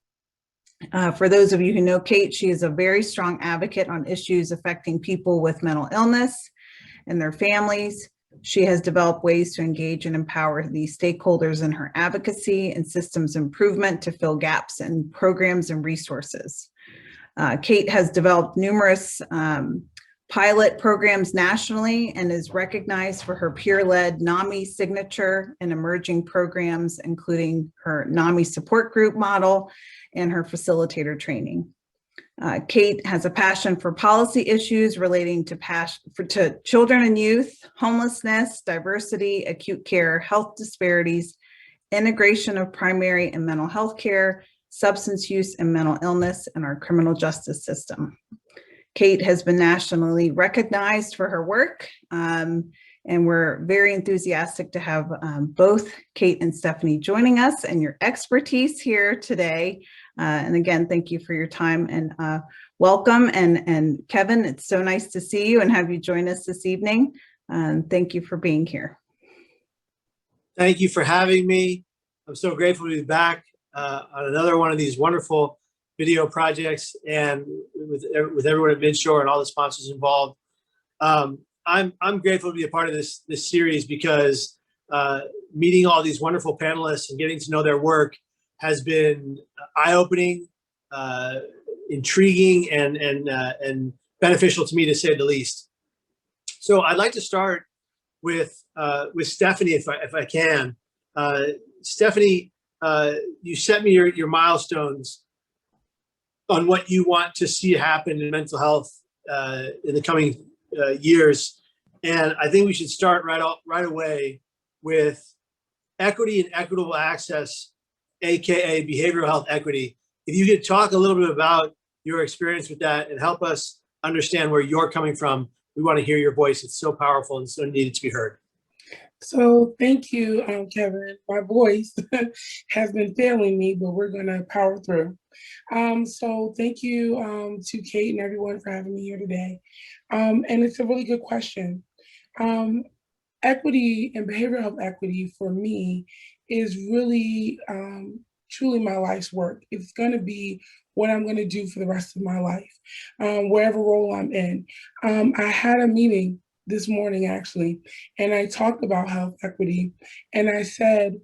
For those of you who know Kate, she is a very strong advocate on issues affecting people with mental illness and their families. She has developed ways to engage and empower these stakeholders in her advocacy and systems improvement to fill gaps in programs and resources. Kate has developed numerous pilot programs nationally and is recognized for her peer-led NAMI signature and emerging programs, including her NAMI support group model and her facilitator training. Kate has a passion for policy issues relating to children and youth, homelessness, diversity, acute care, health disparities, integration of primary and mental health care, substance use and mental illness in our criminal justice system. Kate has been nationally recognized for her work, and we're very enthusiastic to have both Kate and Stephanie joining us and your expertise here today. And again, thank you for your time and welcome. And Kevin, it's so nice to see you and have you join us this evening. Thank you for being here. Thank you for having me. I'm so grateful to be back on another one of these wonderful video projects and with everyone at Midshore and all the sponsors involved. I'm grateful to be a part of this series because meeting all these wonderful panelists and getting to know their work has been eye-opening, intriguing, and beneficial to me, to say the least. So I'd like to start with Stephanie, if I can. Stephanie, you set me your milestones on what you want to see happen in mental health in the coming years, and I think we should start right away with equity and equitable access, aka behavioral health equity. If you could talk a little bit about your experience with that and help us understand where you're coming from, we want to hear your voice. It's so powerful and so needed to be heard. So thank you, Kevin. My voice has been failing me, but we're going to power through. So thank you to Kate and everyone for having me here today. And it's a really good question. Equity and behavioral health equity for me is really truly my life's work. It's going to be what I'm going to do for the rest of my life, wherever role I'm in. I had a meeting this morning, actually, and I talked about health equity. And I said,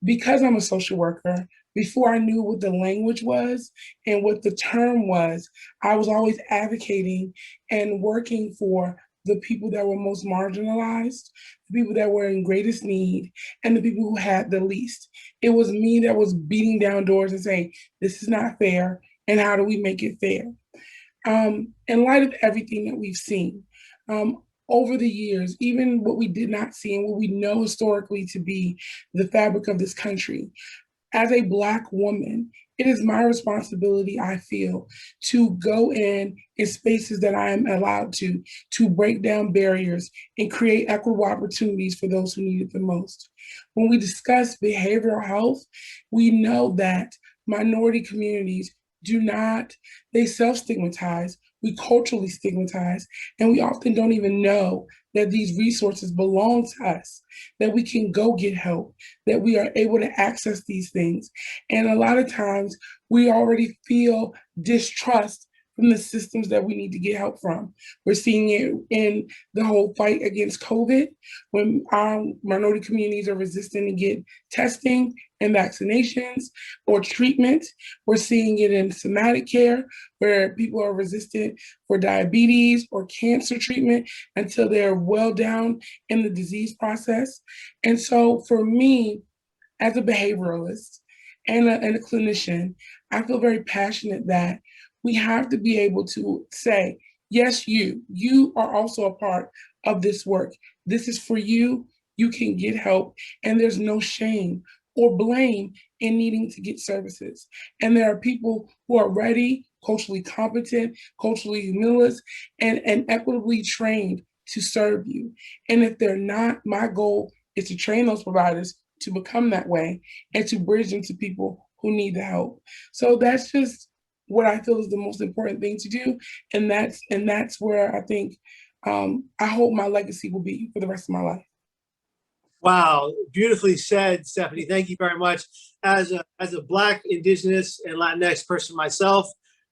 because I'm a social worker, before I knew what the language was and what the term was, I was always advocating and working for the people that were most marginalized, the people that were in greatest need, and the people who had the least. It was me that was beating down doors and saying, this is not fair, and how do we make it fair? In light of everything that we've seen, over the years, even what we did not see and what we know historically to be the fabric of this country, as a Black woman, it is my responsibility, I feel, to go in spaces that I am allowed to break down barriers and create equitable opportunities for those who need it the most. When we discuss behavioral health, we know that minority communities they self-stigmatize, we culturally stigmatize, and we often don't even know that these resources belong to us, that we can go get help, that we are able to access these things. And a lot of times we already feel distrust from the systems that we need to get help from. We're seeing it in the whole fight against COVID, when our minority communities are resistant to get testing and vaccinations or treatment. We're seeing it in somatic care, where people are resistant for diabetes or cancer treatment until they're well down in the disease process. And so for me, as a behavioralist and a clinician, I feel very passionate that we have to be able to say, yes, you are also a part of this work. This is for you. You can get help, and there's no shame or blame in needing to get services. And there are people who are ready, culturally competent, culturally humilous, and equitably trained to serve you. And if they're not, my goal is to train those providers to become that way and to bridge them to people who need the help. So that's just what I feel is the most important thing to do. And that's where I think, I hope my legacy will be for the rest of my life. Wow, beautifully said, Stephanie. Thank you very much. As a Black, Indigenous, and Latinx person myself,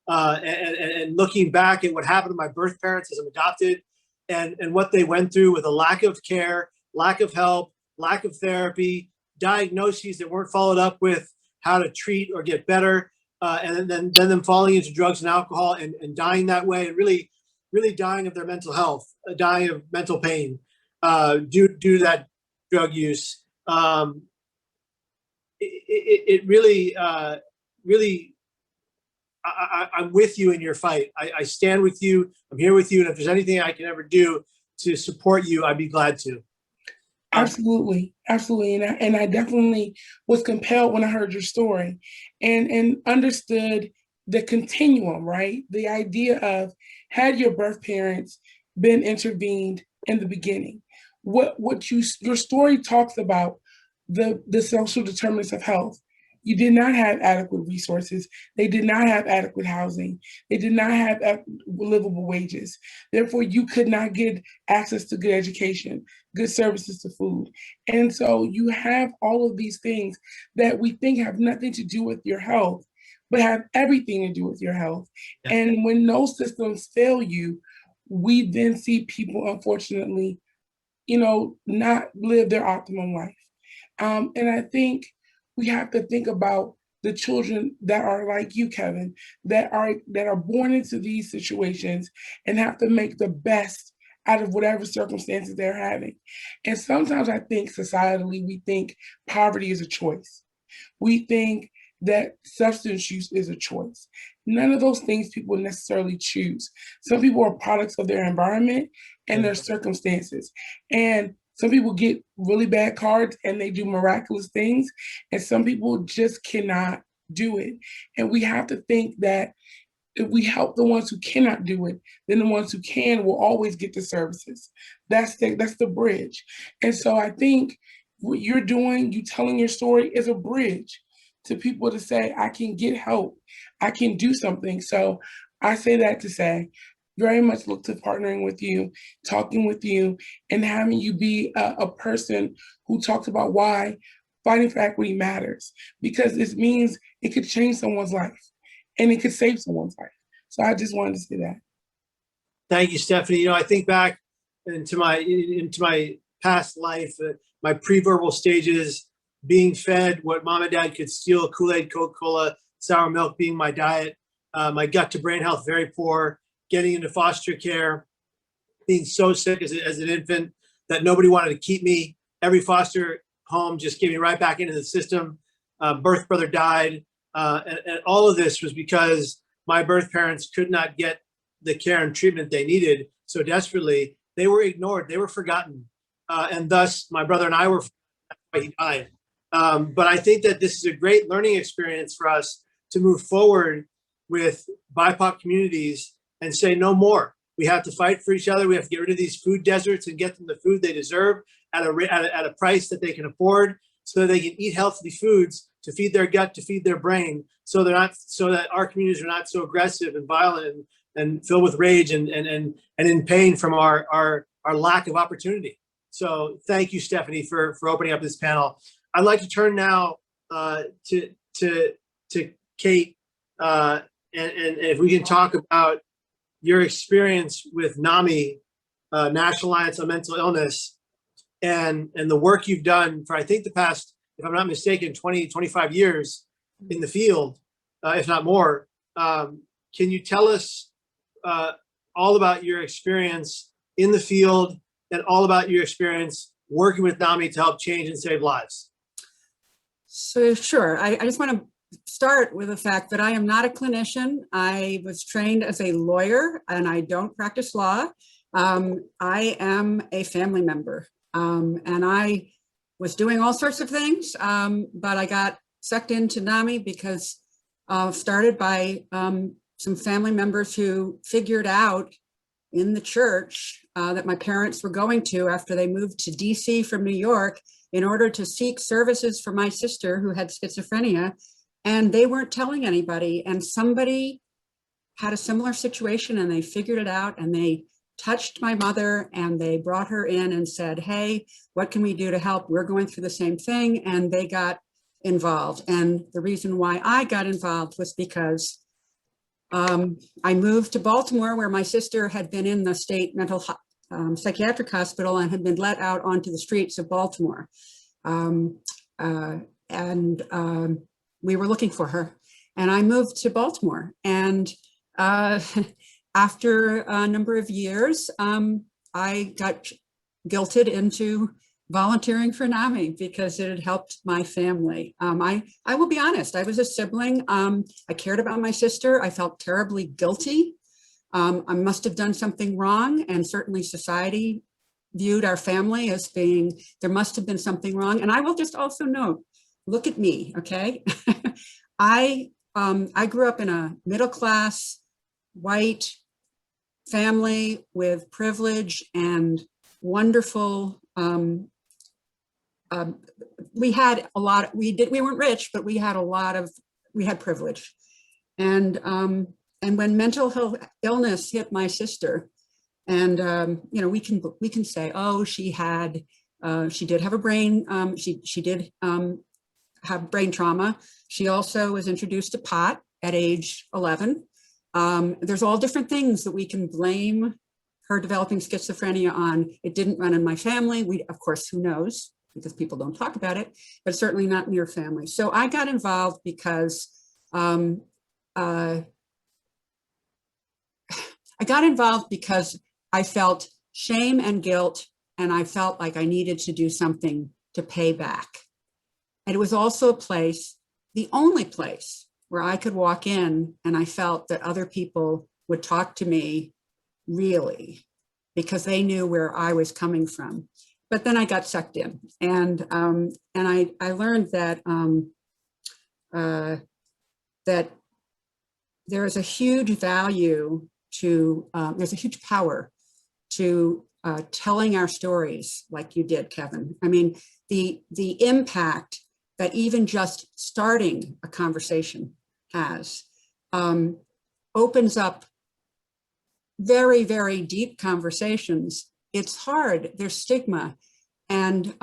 and looking back at what happened to my birth parents as I'm adopted, and what they went through with a lack of care, lack of help, lack of therapy, diagnoses that weren't followed up with how to treat or get better, and then them falling into drugs and alcohol and dying that way, and really really dying of their mental health, dying of mental pain due to that drug use. It really, I'm with you in your fight. I stand with you. I'm here with you. And if there's anything I can ever do to support you, I'd be glad to. Absolutely, absolutely, and I definitely was compelled when I heard your story, and understood the continuum, right? The idea of, had your birth parents been intervened in the beginning, your story talks about the social determinants of health. You did not have adequate resources. They did not have adequate housing. They did not have livable wages. Therefore, you could not get access to good education, good services to food. And so you have all of these things that we think have nothing to do with your health, but have everything to do with your health. Yeah. And when those systems fail you, we then see people, unfortunately, not live their optimum life. And I think we have to think about the children that are like you, Kevin, that are born into these situations and have to make the best out of whatever circumstances they're having. And sometimes I think societally, we think poverty is a choice. We think that substance use is a choice. None of those things people necessarily choose. Some people are products of their environment and their circumstances. And some people get really bad cards and they do miraculous things, and some people just cannot do it. And we have to think that if we help the ones who cannot do it, then the ones who can will always get the services. That's the bridge. And so I think what you're doing, you telling your story, is a bridge to people to say, I can get help, I can do something. So I say that to say, very much look to partnering with you, talking with you, and having you be a person who talks about why fighting for equity matters, because it means it could change someone's life and it could save someone's life. So I just wanted to say that. Thank you, Stephanie. I think back into my past life, my pre-verbal stages, being fed what mom and dad could steal, Kool-Aid, Coca-Cola, sour milk being my diet, my gut to brain health very poor, getting into foster care, being so sick as an infant that nobody wanted to keep me. Every foster home just gave me right back into the system. Birth brother died. And all of this was because my birth parents could not get the care and treatment they needed so desperately. They were ignored. They were forgotten. And thus, my brother and I were forgotten. That's why he died. But I think that this is a great learning experience for us to move forward with BIPOC communities and say no more. We have to fight for each other. We have to get rid of these food deserts and get them the food they deserve at a price that they can afford, so that they can eat healthy foods to feed their gut, to feed their brain, so that our communities are not so aggressive and violent and filled with rage and in pain from our lack of opportunity. So thank you, Stephanie, for opening up this panel. I'd like to turn now to Kate, and if we can talk about your experience with NAMI, National Alliance on Mental Illness, and the work you've done for, I think, the past, if I'm not mistaken, 20, 25 years in the field, if not more. Can you tell us all about your experience in the field and all about your experience working with NAMI to help change and save lives? So sure, I just want to start with the fact that I am not a clinician. I was trained as a lawyer and I don't practice law. I am a family member, and I was doing all sorts of things, but I got sucked into NAMI because started by some family members who figured out in the church that my parents were going to after they moved to DC from New York in order to seek services for my sister who had schizophrenia. And they weren't telling anybody, and somebody had a similar situation and they figured it out, and they touched my mother and they brought her in and said, hey, what can we do to help? We're going through the same thing. And they got involved. And the reason why I got involved was because I moved to Baltimore, where my sister had been in the state mental psychiatric hospital and had been let out onto the streets of Baltimore. We were looking for her, and I moved to Baltimore. And after a number of years, I got guilted into volunteering for NAMI because it had helped my family. I will be honest, I was a sibling. I cared about my sister. I felt terribly guilty. I must have done something wrong, and certainly society viewed our family as being, there must have been something wrong. And I will just also note, look at me, okay? I grew up in a middle-class, white family with privilege and wonderful, we had a lot, we weren't rich, but we had we had privilege. And when mental health illness hit my sister, and you know, we can say, oh, she did have a brain, she did have brain trauma. She also was introduced to pot at age 11. There's all different things that we can blame her developing schizophrenia on. It didn't run in my family. Of course, who knows, because people don't talk about it, but certainly not in your family. So I got involved because I felt shame and guilt, and I felt like I needed to do something to pay back. And it was also a place, the only place, where I could walk in and I felt that other people would talk to me really, because they knew where I was coming from. But then I got sucked in, and I learned that that there is a huge value to, there's a huge power to telling our stories like you did, Kevin. I mean, the impact that even just starting a conversation has opens up very, very deep conversations. It's hard, there's stigma. And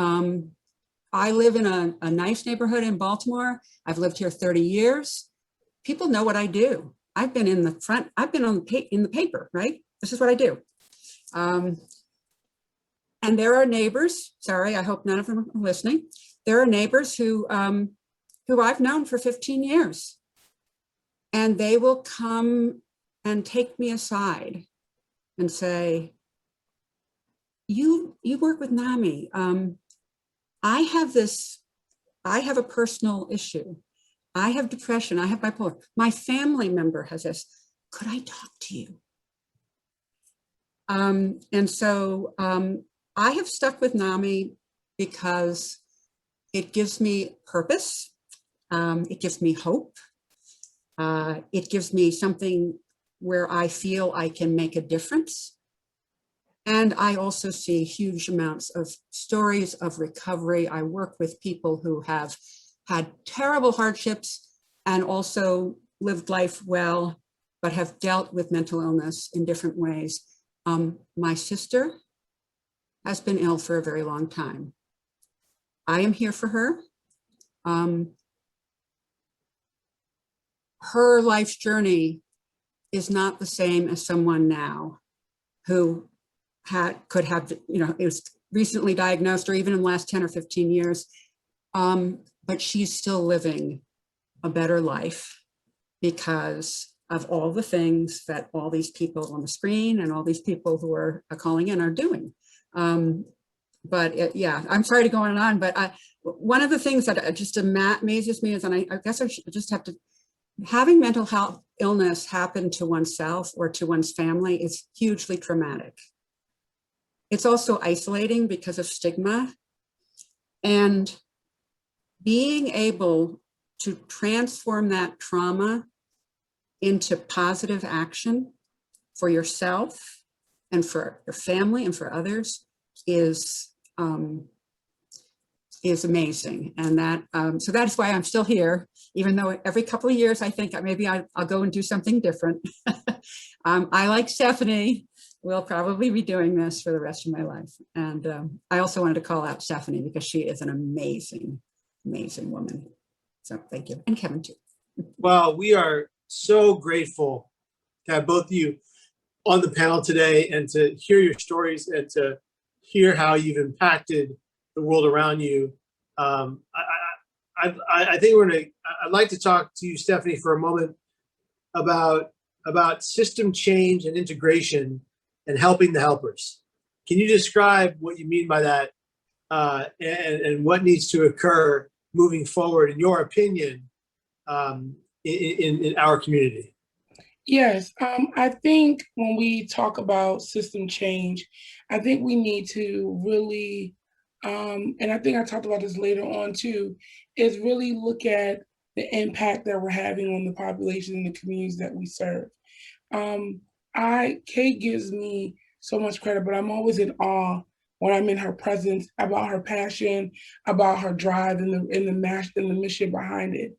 I live in a nice neighborhood in Baltimore. I've lived here 30 years. People know what I do. I've been in the front, I've been in the paper, right? This is what I do. And there are neighbors, sorry, I hope none of them are listening. There are neighbors who I've known for 15 years. And they will come and take me aside and say, you work with NAMI. I have a personal issue. I have depression, I have bipolar. My family member has this. Could I talk to you? And so I have stuck with NAMI because it gives me purpose. It gives me hope. It gives me something where I feel I can make a difference. And I also see huge amounts of stories of recovery. I work with people who have had terrible hardships and also lived life well, but have dealt with mental illness in different ways. My sister has been ill for a very long time. I am here for her. Her life's journey is not the same as someone now who could have, you know, it was recently diagnosed or even in the last 10 or 15 years. But she's still living a better life because of all the things that all these people on the screen and all these people who are calling in are doing. Yeah, I'm sorry to go on and on, but one of the things that just amazes me is, and I guess I should just have to, having mental health illness happen to oneself or to one's family is hugely traumatic. It's also isolating because of stigma. And being able to transform that trauma into positive action for yourself and for your family and for others is amazing. And that, so that's why I'm still here, even though every couple of years I think maybe I'll go and do something different. I, like Stephanie, will probably be doing this for the rest of my life. And I also wanted to call out Stephanie because she is an amazing, amazing woman. So thank you. And Kevin too. Well, we are so grateful to have both of you on the panel today and to hear your stories and to hear how you've impacted the world around you. I think I'd like to talk to you, Stephanie, for a moment about about system change and integration and helping the helpers. Can you describe what you mean by that and what needs to occur moving forward, in your opinion, in our community? Yes, I think when we talk about system change, I think we need to really, and I think I talked about this later on too, is really look at the impact that we're having on the population and the communities that we serve. Kate gives me so much credit, but I'm always in awe when I'm in her presence about her passion, about her drive and the mission behind it.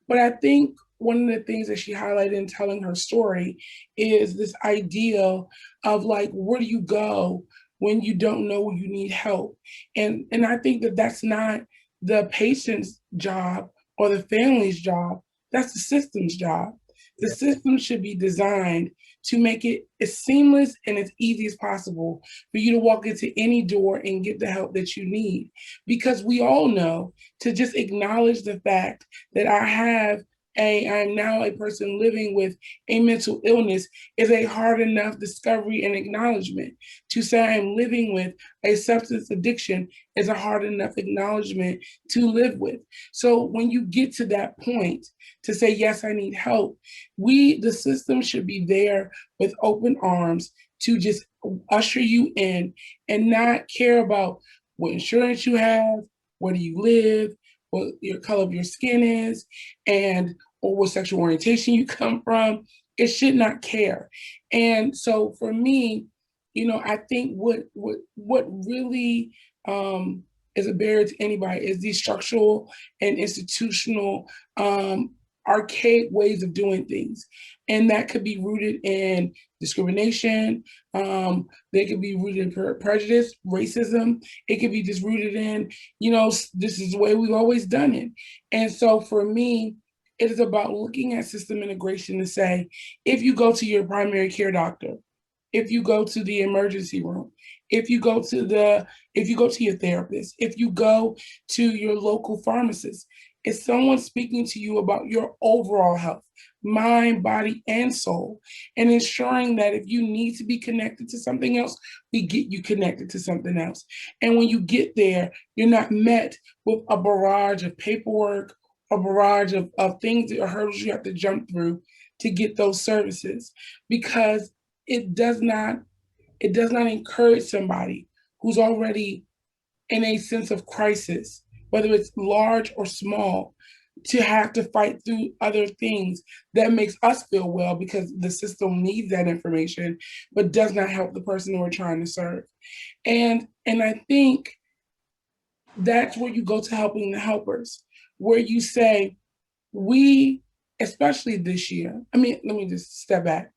But I think one of the things that she highlighted in telling her story is this idea of like, where do you go when you don't know you need help? And I think that that's not the patient's job or the family's job. That's the system's job. The system should be designed to make it as seamless and as easy as possible for you to walk into any door and get the help that you need. Because we all know to just acknowledge the fact that I'm now a person living with a mental illness is a hard enough discovery and acknowledgement. To say I'm living with a substance addiction is a hard enough acknowledgement to live with. So when you get to that point to say, yes, I need help, the system should be there with open arms to just usher you in and not care about what insurance you have, where do you live, what your color of your skin is, or what sexual orientation you come from. It should not care. And so for me, I think what really is a barrier to anybody is these structural and institutional archaic ways of doing things. And that could be rooted in discrimination. They could be rooted in prejudice, racism. It could be just rooted in, this is the way we've always done it. And so for me, it is about looking at system integration to say, if you go to your primary care doctor, if you go to the emergency room, if you go to your therapist, if you go to your local pharmacist, is someone speaking to you about your overall health, mind, body, and soul, and ensuring that if you need to be connected to something else, we get you connected to something else. And when you get there, you're not met with a barrage of paperwork, a barrage of things or hurdles you have to jump through to get those services, because it does not encourage somebody who's already in a sense of crisis, whether it's large or small, to have to fight through other things that makes us feel well because the system needs that information, but does not help the person who we're trying to serve. And I think that's where you go to helping the helpers, where you say, especially this year, let me just step back.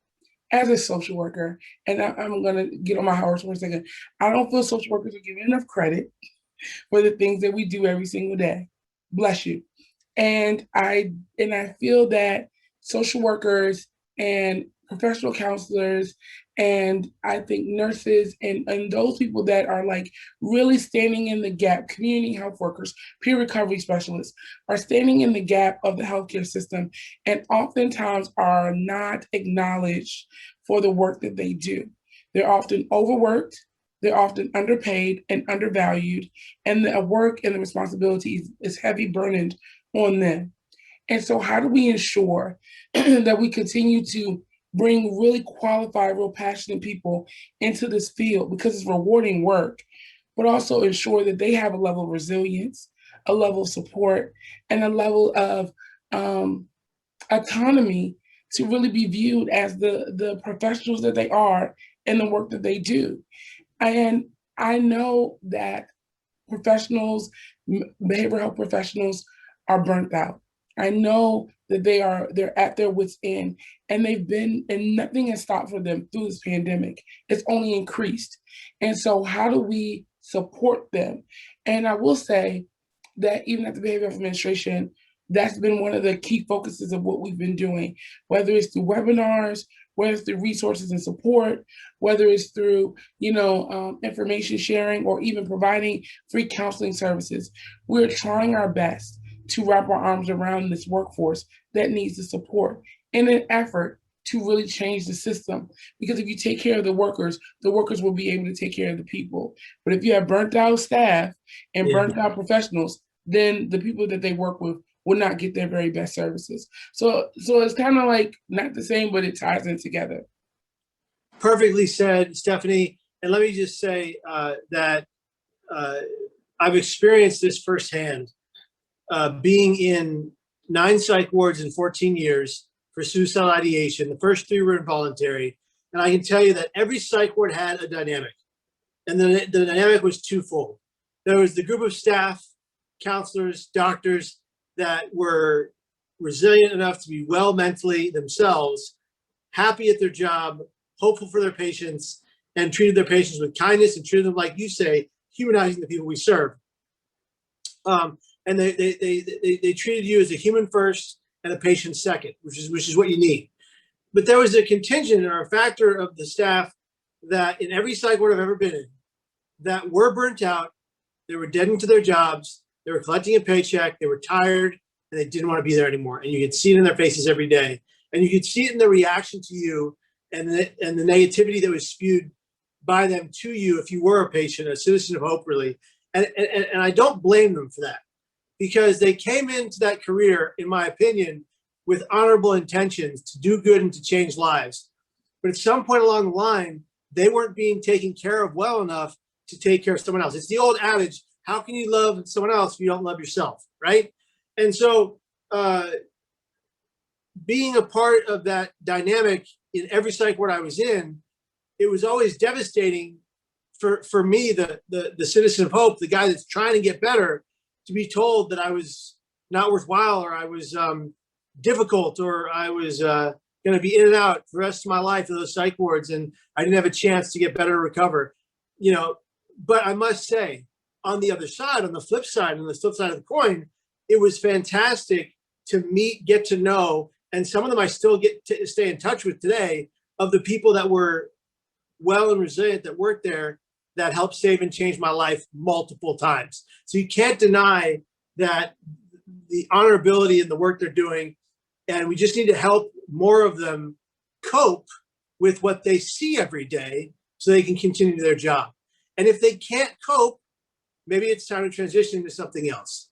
As a social worker, and I'm going to get on my horse for a second, I don't feel social workers are given enough credit for the things that we do every single day. Bless you. And I feel that social workers and professional counselors and I think nurses and those people that are like really standing in the gap, community health workers, peer recovery specialists, are standing in the gap of the healthcare system and oftentimes are not acknowledged for the work that they do. They're often overworked, they're often underpaid and undervalued, and the work and the responsibility is heavy burdened on them. And so how do we ensure that we continue to bring really qualified, real passionate people into this field, because it's rewarding work, but also ensure that they have a level of resilience, a level of support, and a level of autonomy to really be viewed as the professionals that they are in the work that they do. And I know that professionals, behavioral health professionals, are burnt out. I know that they're at their wits' end, and nothing has stopped for them through this pandemic. It's only increased. And so how do we support them? And I will say that even at the Behavioral Health Administration, that's been one of the key focuses of what we've been doing, whether it's through webinars, whether it's through resources and support, whether it's through, information sharing, or even providing free counseling services. We're trying our best to wrap our arms around this workforce that needs the support in an effort to really change the system. Because if you take care of the workers will be able to take care of the people. But if you have burnt out staff and burnt out professionals, then the people that they work with will not get their very best services. So it's kind of like not the same, but it ties in together. Perfectly said, Stephanie. And let me just say that I've experienced this firsthand, being in 9 psych wards in 14 years for suicidal ideation. The first 3 were involuntary. And I can tell you that every psych ward had a dynamic. And the dynamic was twofold. There was the group of staff, counselors, doctors that were resilient enough to be well mentally themselves, happy at their job, hopeful for their patients, and treated their patients with kindness and treated them, like you say, humanizing the people we serve. And they treated you as a human first and a patient second, which is what you need. But there was a contingent or a factor of the staff that in every psych ward I've ever been in that were burnt out, they were dead into their jobs, they were collecting a paycheck, they were tired, and they didn't want to be there anymore. And you could see it in their faces every day. And you could see it in their reaction to you and the negativity that was spewed by them to you if you were a patient, a citizen of hope, really. And I don't blame them for that, because they came into that career, in my opinion, with honorable intentions to do good and to change lives. But at some point along the line, they weren't being taken care of well enough to take care of someone else. It's the old adage, how can you love someone else if you don't love yourself, right? And so being a part of that dynamic in every psych ward I was in, it was always devastating for me, the citizen of hope, the guy that's trying to get better, to be told that I was not worthwhile, or I was difficult, or I was going to be in and out for the rest of my life of those psych wards, and I didn't have a chance to get better and recover. But I must say, on the other side, on the flip side of the coin, it was fantastic to meet, get to know, and some of them I still get to stay in touch with today, of the people that were well and resilient that worked there, that helped save and change my life multiple times. So you can't deny that the honorability in the work they're doing, and we just need to help more of them cope with what they see every day so they can continue their job. And if they can't cope, maybe it's time to transition to something else.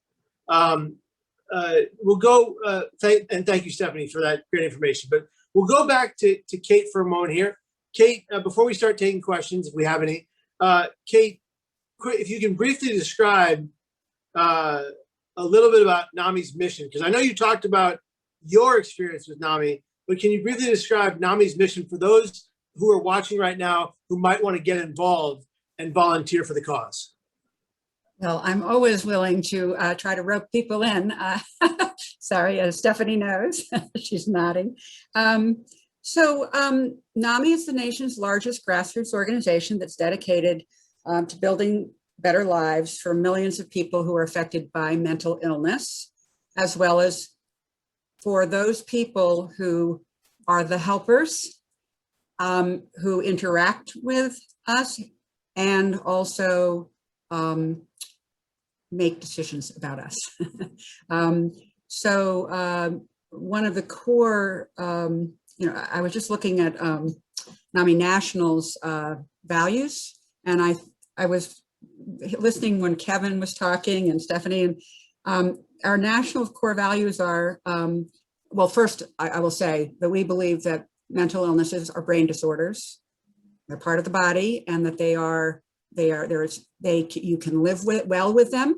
We'll go, thank you, Stephanie, for that great information. But we'll go back to Kate for a moment here. Kate, before we start taking questions, if we have any, Kate, if you can briefly describe a little bit about NAMI's mission, because I know you talked about your experience with NAMI, but can you briefly describe NAMI's mission for those who are watching right now who might want to get involved and volunteer for the cause? Well, I'm always willing to try to rope people in. Sorry, as Stephanie knows, she's nodding. So NAMI is the nation's largest grassroots organization that's dedicated to building better lives for millions of people who are affected by mental illness, as well as for those people who are the helpers, who interact with us, and also make decisions about us. So one of the core, I was just looking at NAMI National's values, and I was listening when Kevin was talking and Stephanie, and our national core values are, well, first, I will say that we believe that mental illnesses are brain disorders. They're part of the body, and that you can live well with them,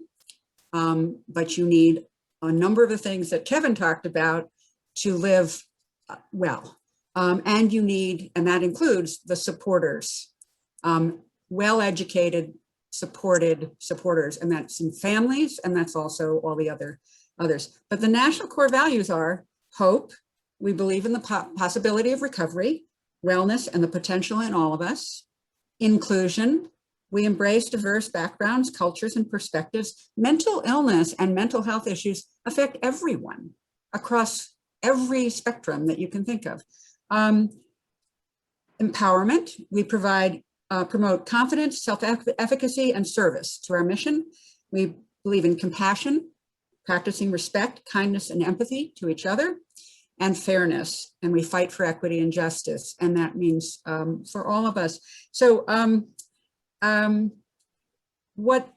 but you need a number of the things that Kevin talked about to live well. And that includes the supporters, well-educated, supported supporters, and that's in families, and that's also all the others. But the national core values are hope. We believe in the possibility of recovery, wellness, and the potential in all of us. Inclusion. We embrace diverse backgrounds, cultures, and perspectives. Mental illness and mental health issues affect everyone across every spectrum that you can think of. Empowerment. We promote confidence, self-efficacy, and service to our mission. We believe in compassion, practicing respect, kindness, and empathy to each other. and fairness, and we fight for equity and justice, and that means for all of us. So what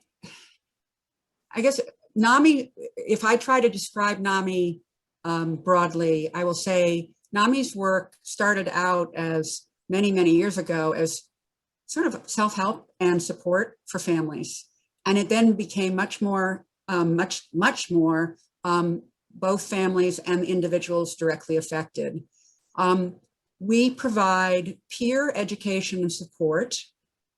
I guess NAMI, if I try to describe NAMI broadly, I will say NAMI's work started out as many, many years ago as sort of self-help and support for families. And it then became much more, much more both families and individuals directly affected. We provide peer education and support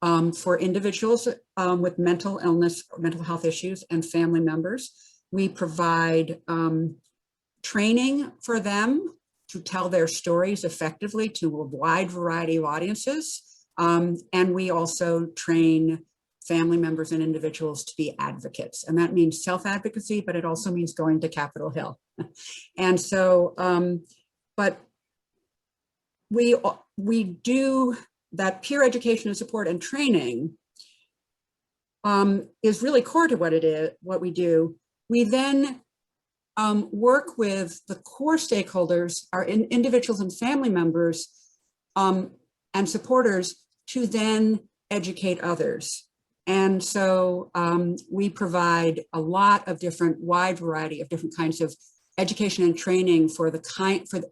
for individuals with mental illness or mental health issues and family members. We provide training for them to tell their stories effectively to a wide variety of audiences. And we also train family members and individuals to be advocates. And that means self-advocacy, but it also means going to Capitol Hill. And so, but we do that peer education and support and training is really core to what we do. We then work with the core stakeholders, our individuals and family members and supporters to then educate others. And so we provide a lot of wide variety of different kinds of education and training for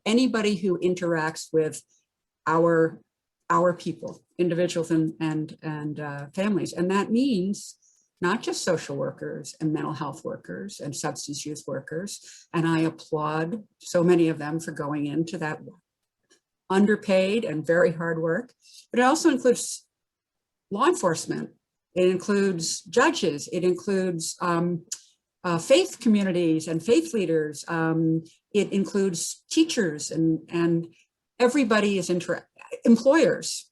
anybody who interacts with our people, individuals and families. And that means not just social workers and mental health workers and substance use workers. And I applaud so many of them for going into that underpaid and very hard work, but it also includes law enforcement. It includes judges. It includes faith communities and faith leaders. It includes teachers and everybody is employers.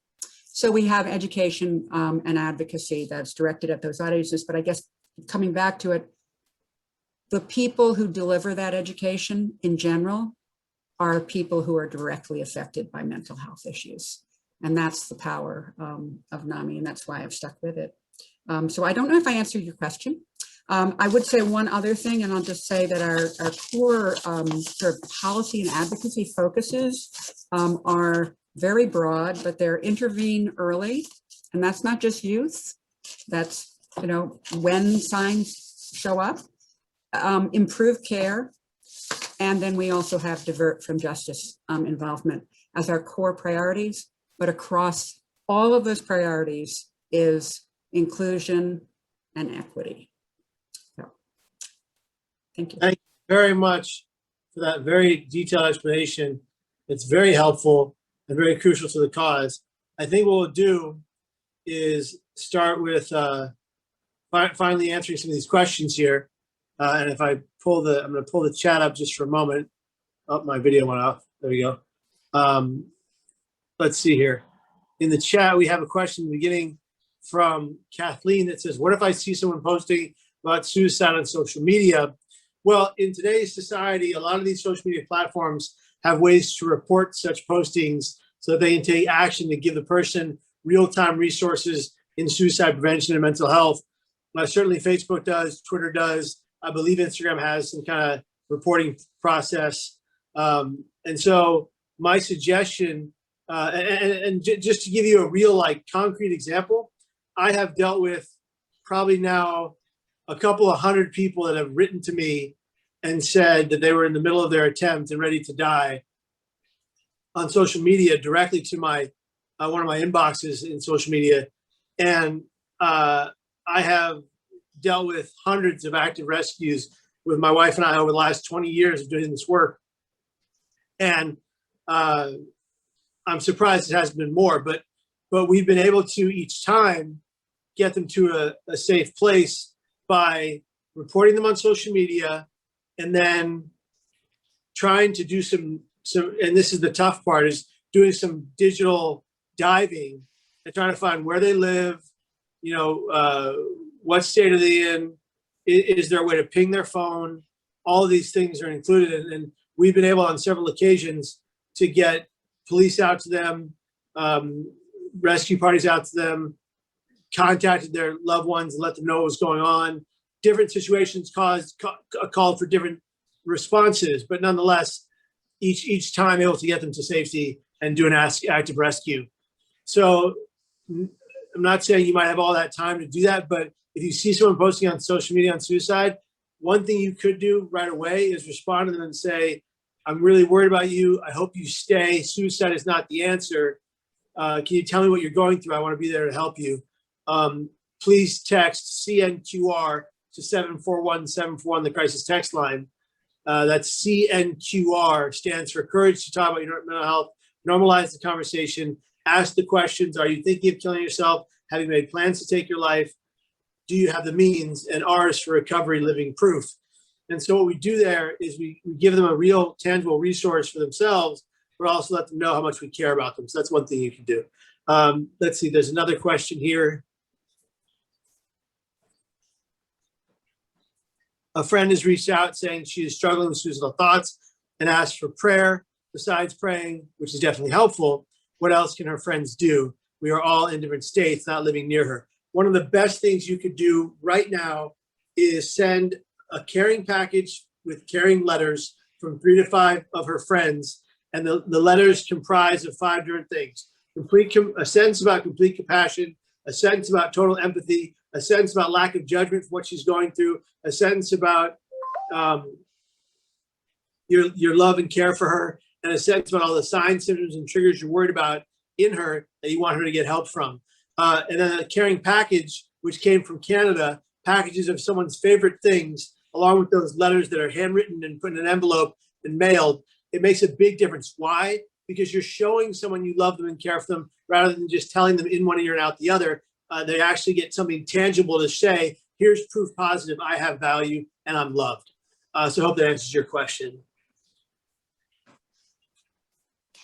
So we have education and advocacy that's directed at those audiences. But I guess coming back to it, the people who deliver that education in general are people who are directly affected by mental health issues. And that's the power of NAMI, and that's why I've stuck with it. So I don't know if I answered your question. I would say one other thing, and I'll just say that our core sort of policy and advocacy focuses are very broad, but they're intervene early. And that's not just youth. That's, when signs show up, improve care. And then we also have divert from justice involvement as our core priorities. But across all of those priorities is inclusion and equity. So, thank you. Thank you very much for that very detailed explanation. It's very helpful and very crucial to the cause. I think what we'll do is start with finally answering some of these questions here. And if I I'm going to pull the chat up just for a moment. Oh, my video went off. There we go. Let's see here. In the chat, we have a question in the beginning from Kathleen that says, what if I see someone posting about suicide on social media? Well, in today's society, a lot of these social media platforms have ways to report such postings so that they can take action to give the person real-time resources in suicide prevention and mental health. Certainly Facebook does, Twitter does. I believe Instagram has some kind of reporting process. And so my suggestion, just to give you a real concrete example, I have dealt with probably now a couple of hundred people that have written to me and said that they were in the middle of their attempt and ready to die on social media directly to my one of my inboxes in social media. And I have dealt with hundreds of active rescues with my wife and I over the last 20 years of doing this work. And I'm surprised it hasn't been more, but we've been able to each time get them to a safe place by reporting them on social media and then trying to do some, and this is the tough part, is doing some digital diving and trying to find where they live, what state are they in, is there a way to ping their phone? All of these things are included. And we've been able on several occasions to get police out to them, rescue parties out to them, contacted their loved ones, let them know what was going on. Different situations called for different responses, but nonetheless, each time able to get them to safety and do an active rescue. So I'm not saying you might have all that time to do that, but if you see someone posting on social media on suicide, one thing you could do right away is respond to them and say, I'm really worried about you. I hope you stay. Suicide is not the answer. Can you tell me what you're going through? I want to be there to help you. Please text CNQR to 741-741, the crisis text line. That's CNQR, stands for Courage to Talk About Your Mental Health. Normalize the conversation. Ask the questions. Are you thinking of killing yourself? Have you made plans to take your life? Do you have the means? And R is for Recovery Living Proof. And so what we do there is we give them a real tangible resource for themselves, but also let them know how much we care about them. So that's one thing you can do. Let's see, there's another question here. A friend has reached out saying she is struggling with suicidal thoughts and asked for prayer. Besides praying, which is definitely helpful, what else can her friends do? We are all in different states, not living near her. One of the best things you could do right now is send a caring package with caring letters from 3 to 5 of her friends. And the letters comprise of 5 different things. A sentence about complete compassion, a sentence about total empathy, a sentence about lack of judgment for what she's going through, a sentence about your love and care for her, and a sentence about all the signs, symptoms, and triggers you're worried about in her that you want her to get help from. And then a caring package, which came from Canada, packages of someone's favorite things, along with those letters that are handwritten and put in an envelope and mailed. It makes a big difference. Why? Because you're showing someone you love them and care for them rather than just telling them in one ear and out the other. They actually get something tangible to say, here's proof positive, I have value and I'm loved. So I hope that answers your question.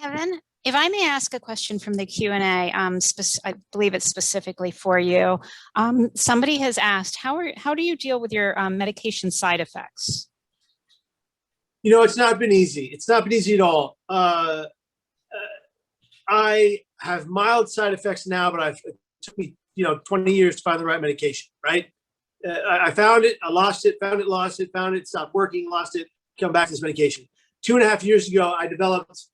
Kevin, if I may ask a question from the Q&A, I believe it's specifically for you. Somebody has asked, how do you deal with your medication side effects? You know, it's not been easy. It's not been easy at all. I have mild side effects now, but it took me 20 years to find the right medication, right? I found it, I lost it, found it, lost it, found it, stopped working, lost it, come back to this medication. 2.5 years ago, I developed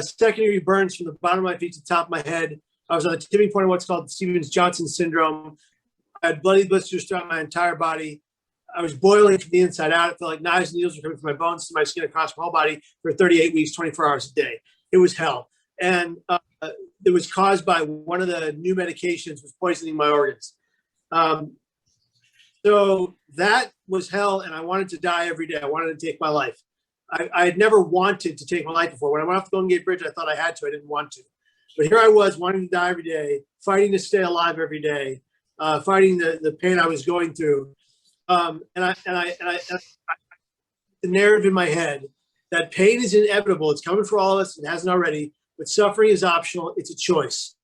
secondary burns from the bottom of my feet to the top of my head. I was on the tipping point of what's called Stevens-Johnson syndrome. I had bloody blisters throughout my entire body. I was boiling from the inside out. It felt like knives and needles were coming from my bones to my skin across my whole body for 38 weeks, 24 hours a day. It was hell. And it was caused by one of the new medications was poisoning my organs. So that was hell, and I wanted to die every day. I wanted to take my life. I had never wanted to take my life before. When I went off the Golden Gate Bridge, I thought I had to. I didn't want to. But here I was wanting to die every day, fighting to stay alive every day, fighting the pain I was going through. And the narrative in my head that pain is inevitable. It's coming for all of us. It hasn't already. But suffering is optional. It's a choice.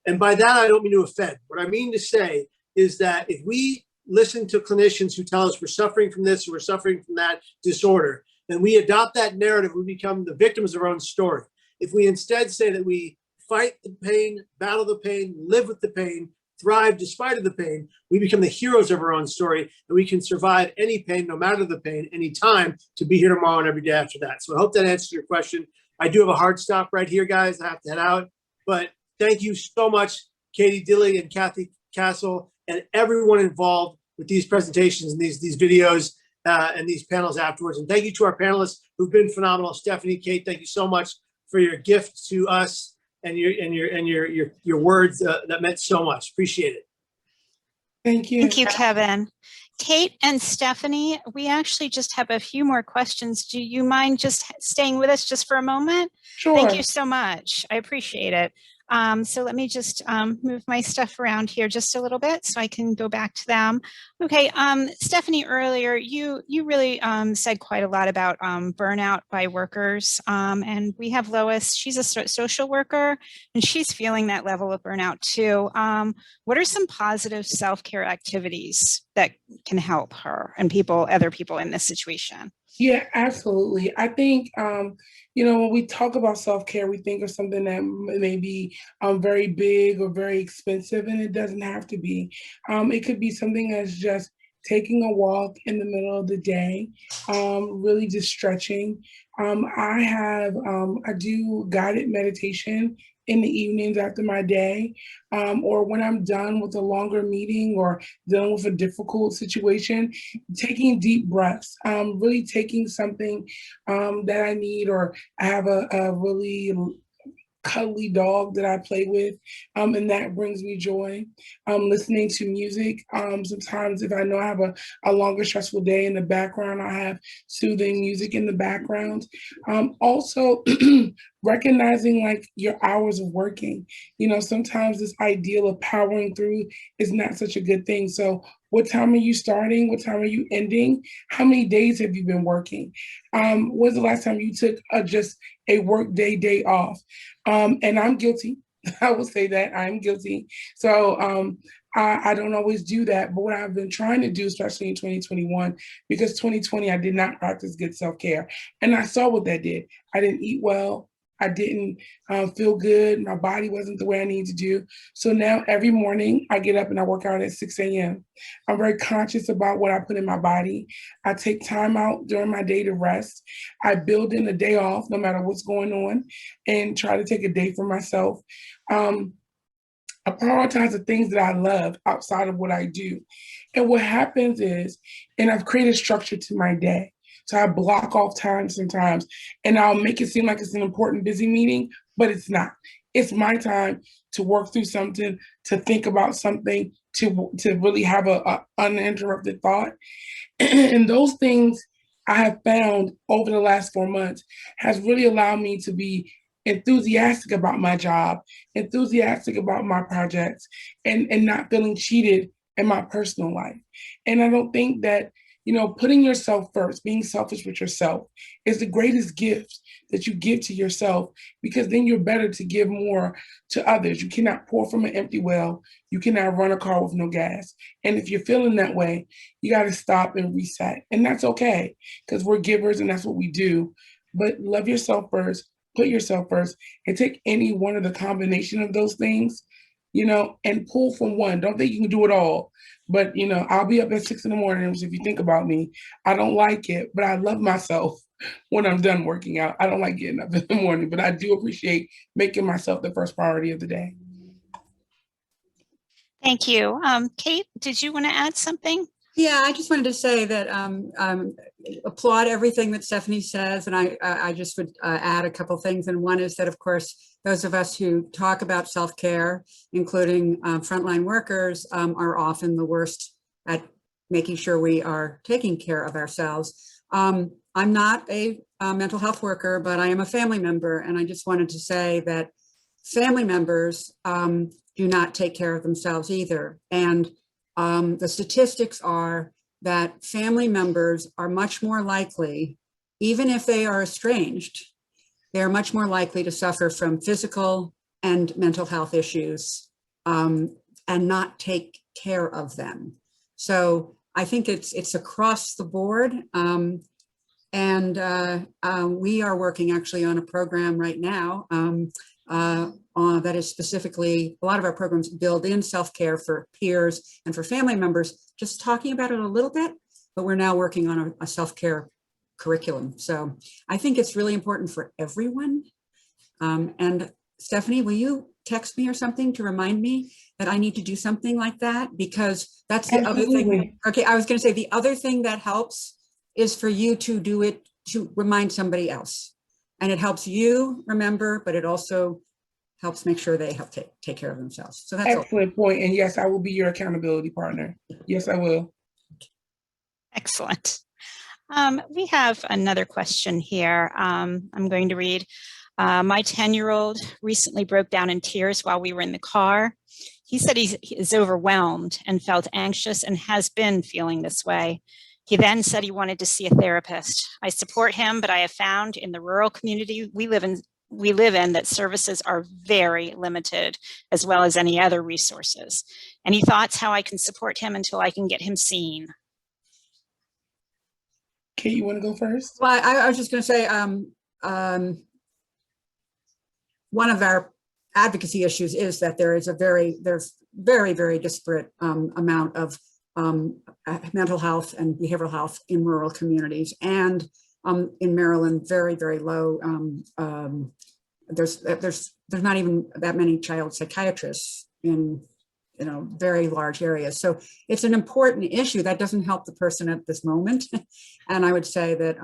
And by that, I don't mean to offend. What I mean to say is that if we listen to clinicians who tell us we're suffering from this or we're suffering from that disorder, then we adopt that narrative, we become the victims of our own story. If we instead say that we fight the pain, battle the pain, live with the pain, thrive despite of the pain, we become the heroes of our own story, and we can survive any pain, no matter the pain, any time, to be here tomorrow and every day after that. So I hope that answers your question. I do have a hard stop right here, guys. I have to head out. But thank you so much, Katie Dilly and Kathy Castle, and everyone involved with these presentations and these videos and these panels afterwards. And thank you to our panelists who've been phenomenal. Stephanie, Kate, thank you so much for your gift to us and your words that meant so much. Appreciate it. Thank you. Thank you, Kevin. Kate and Stephanie, we actually just have a few more questions. Do you mind just staying with us just for a moment? Sure. Thank you so much. I appreciate it. So let me just move my stuff around here just a little bit so I can go back to them. Okay, Stephanie, earlier you really said quite a lot about burnout by workers, and we have Lois. She's a social worker, and she's feeling that level of burnout too. What are some positive self-care activities that can help her and other people in this situation? Yeah, absolutely. I think, when we talk about self-care, we think of something that may be very big or very expensive, and it doesn't have to be. It could be something that's just taking a walk in the middle of the day, really just stretching. I do guided meditation in the evenings after my day, or when I'm done with a longer meeting or dealing with a difficult situation, taking deep breaths, really taking something that I need, or I have a really cuddly dog that I play with, and that brings me joy. Listening to music. Sometimes if I know I have a longer stressful day in the background, I have soothing music in the background. Also, recognizing like your hours of working. Sometimes this ideal of powering through is not such a good thing. So what time are you starting? What time are you ending? How many days have you been working? When's the last time you took just a work day off? And I'm guilty. I will say that I'm guilty. So I don't always do that. But what I've been trying to do, especially in 2021, because 2020, I did not practice good self-care. And I saw what that did. I didn't eat well. I didn't feel good. My body wasn't the way I need to do. So now every morning I get up and I work out at 6 a.m. I'm very conscious about what I put in my body. I take time out during my day to rest. I build in a day off no matter what's going on and try to take a day for myself. I prioritize the things that I love outside of what I do. And what happens is, and I've created structure to my day. So I block off time sometimes and I'll make it seem like it's an important busy meeting, but it's not. It's my time to work through something, to think about something, to really have a uninterrupted thought. And those things I have found over the last 4 months has really allowed me to be enthusiastic about my job, enthusiastic about my projects, and not feeling cheated in my personal life. And I don't think that, putting yourself first, being selfish with yourself is the greatest gift that you give to yourself, because then you're better to give more to others. You cannot pour from an empty well. You cannot run a car with no gas. And if you're feeling that way, you got to stop and reset. And that's okay, because we're givers and that's what we do. But love yourself first, put yourself first, and take any one of the combination of those things, and pull from one. Don't think you can do it all. But, I'll be up at 6 in the morning. So if you think about me, I don't like it, but I love myself when I'm done working out. I don't like getting up in the morning, but I do appreciate making myself the first priority of the day. Thank you. Kate, did you want to add something? Yeah, I just wanted to say that applaud everything that Stephanie says, and I just would add a couple things. And one is that, of course, those of us who talk about self-care, including frontline workers, are often the worst at making sure we are taking care of ourselves. I'm not a mental health worker, but I am a family member, and I just wanted to say that family members do not take care of themselves either. And the statistics are that family members are much more likely, even if they are estranged, they're much more likely to suffer from physical and mental health issues and not take care of them. So I think it's across the board. And we are working actually on a program right now that is specifically, a lot of our programs build in self-care for peers and for family members, just talking about it a little bit, but we're now working on a self-care curriculum. So I think it's really important for everyone. And Stephanie, will you text me or something to remind me that I need to do something like that? Because that's the other thing. Okay, I was going to say the other thing that helps is for you to do it, to remind somebody else. And it helps you remember, but it also helps make sure they help take care of themselves. So that's excellent point. And yes, I will be your accountability partner. Yes, I will. Excellent. We have another question here. I'm going to read. My 10-year-old recently broke down in tears while we were in the car. He said he is overwhelmed and felt anxious and has been feeling this way. He then said he wanted to see a therapist. I support him, but I have found in the rural community we live in that services are very limited, as well as any other resources. Any thoughts how I can support him until I can get him seen? Kate, you want to go first? Well, I was just going to say, one of our advocacy issues is that there's very, very disparate amount of mental health and behavioral health in rural communities. And in Maryland, very, very low. There's not even that many child psychiatrists in very large areas. So it's an important issue that doesn't help the person at this moment. And I would say that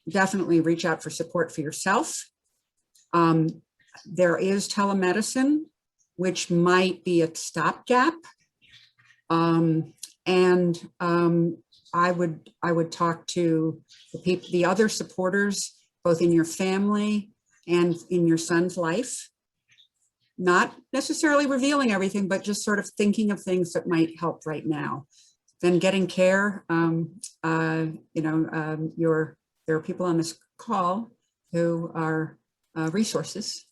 definitely reach out for support for yourself. There is telemedicine, which might be a stopgap. I would talk to the other supporters, both in your family and in your son's life. Not necessarily revealing everything, but just sort of thinking of things that might help right now. Then getting care. There are people on this call who are resources.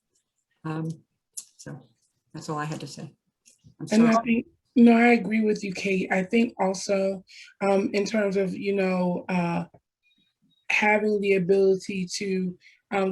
So that's all I had to say. I'm sorry. And I think, I agree with you, Kate. I think also in terms of, having the ability to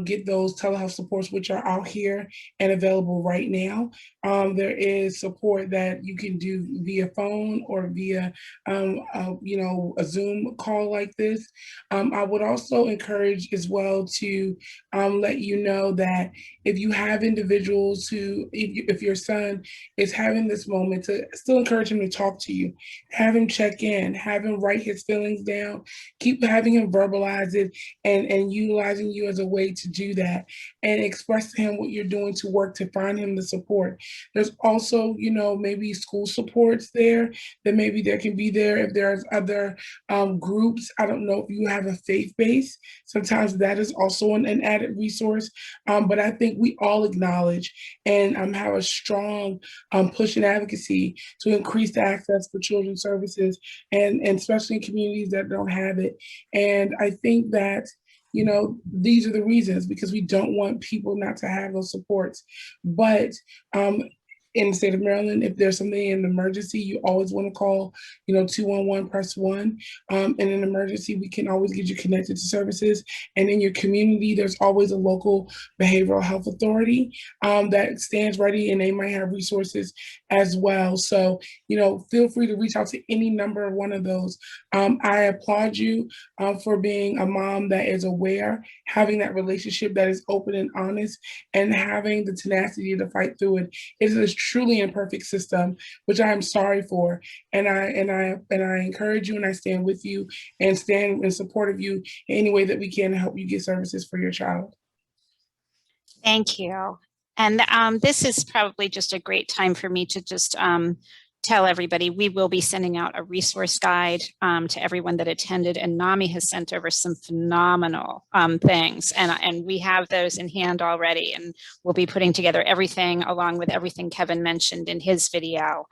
get those telehealth supports, which are out here and available right now. There is support that you can do via phone or via, a Zoom call like this. I would also encourage as well to let you know that if you have individuals who, if your son is having this moment, to still encourage him to talk to you, have him check in, have him write his feelings down, keep having him verbalize it and utilizing you as a way to do that and express to him what you're doing to work to find him the support. There's also, maybe school supports there that maybe there can be there if there's other groups. I don't know if you have a faith base. Sometimes that is also an added resource. But I think we all acknowledge and have a strong push in advocacy to increase the access for children's services and especially in communities that don't have it. And I think that these are the reasons, because we don't want people not to have those supports. But in the state of Maryland, if there's something in an emergency, you always want to call, 211, press 1. In an emergency, we can always get you connected to services. And in your community, there's always a local behavioral health authority that stands ready, and they might have resources as well. So, feel free to reach out to any number of one of those. I applaud you for being a mom that is aware, having that relationship that is open and honest, and having the tenacity to fight through it. It is truly an imperfect system, which I am sorry for. And I encourage you, and I stand with you and stand in support of you in any way that we can to help you get services for your child. Thank you. And this is probably just a great time for me to just tell everybody we will be sending out a resource guide to everyone that attended, and NAMI has sent over some phenomenal things, and we have those in hand already, and we'll be putting together everything along with everything Kevin mentioned in his video,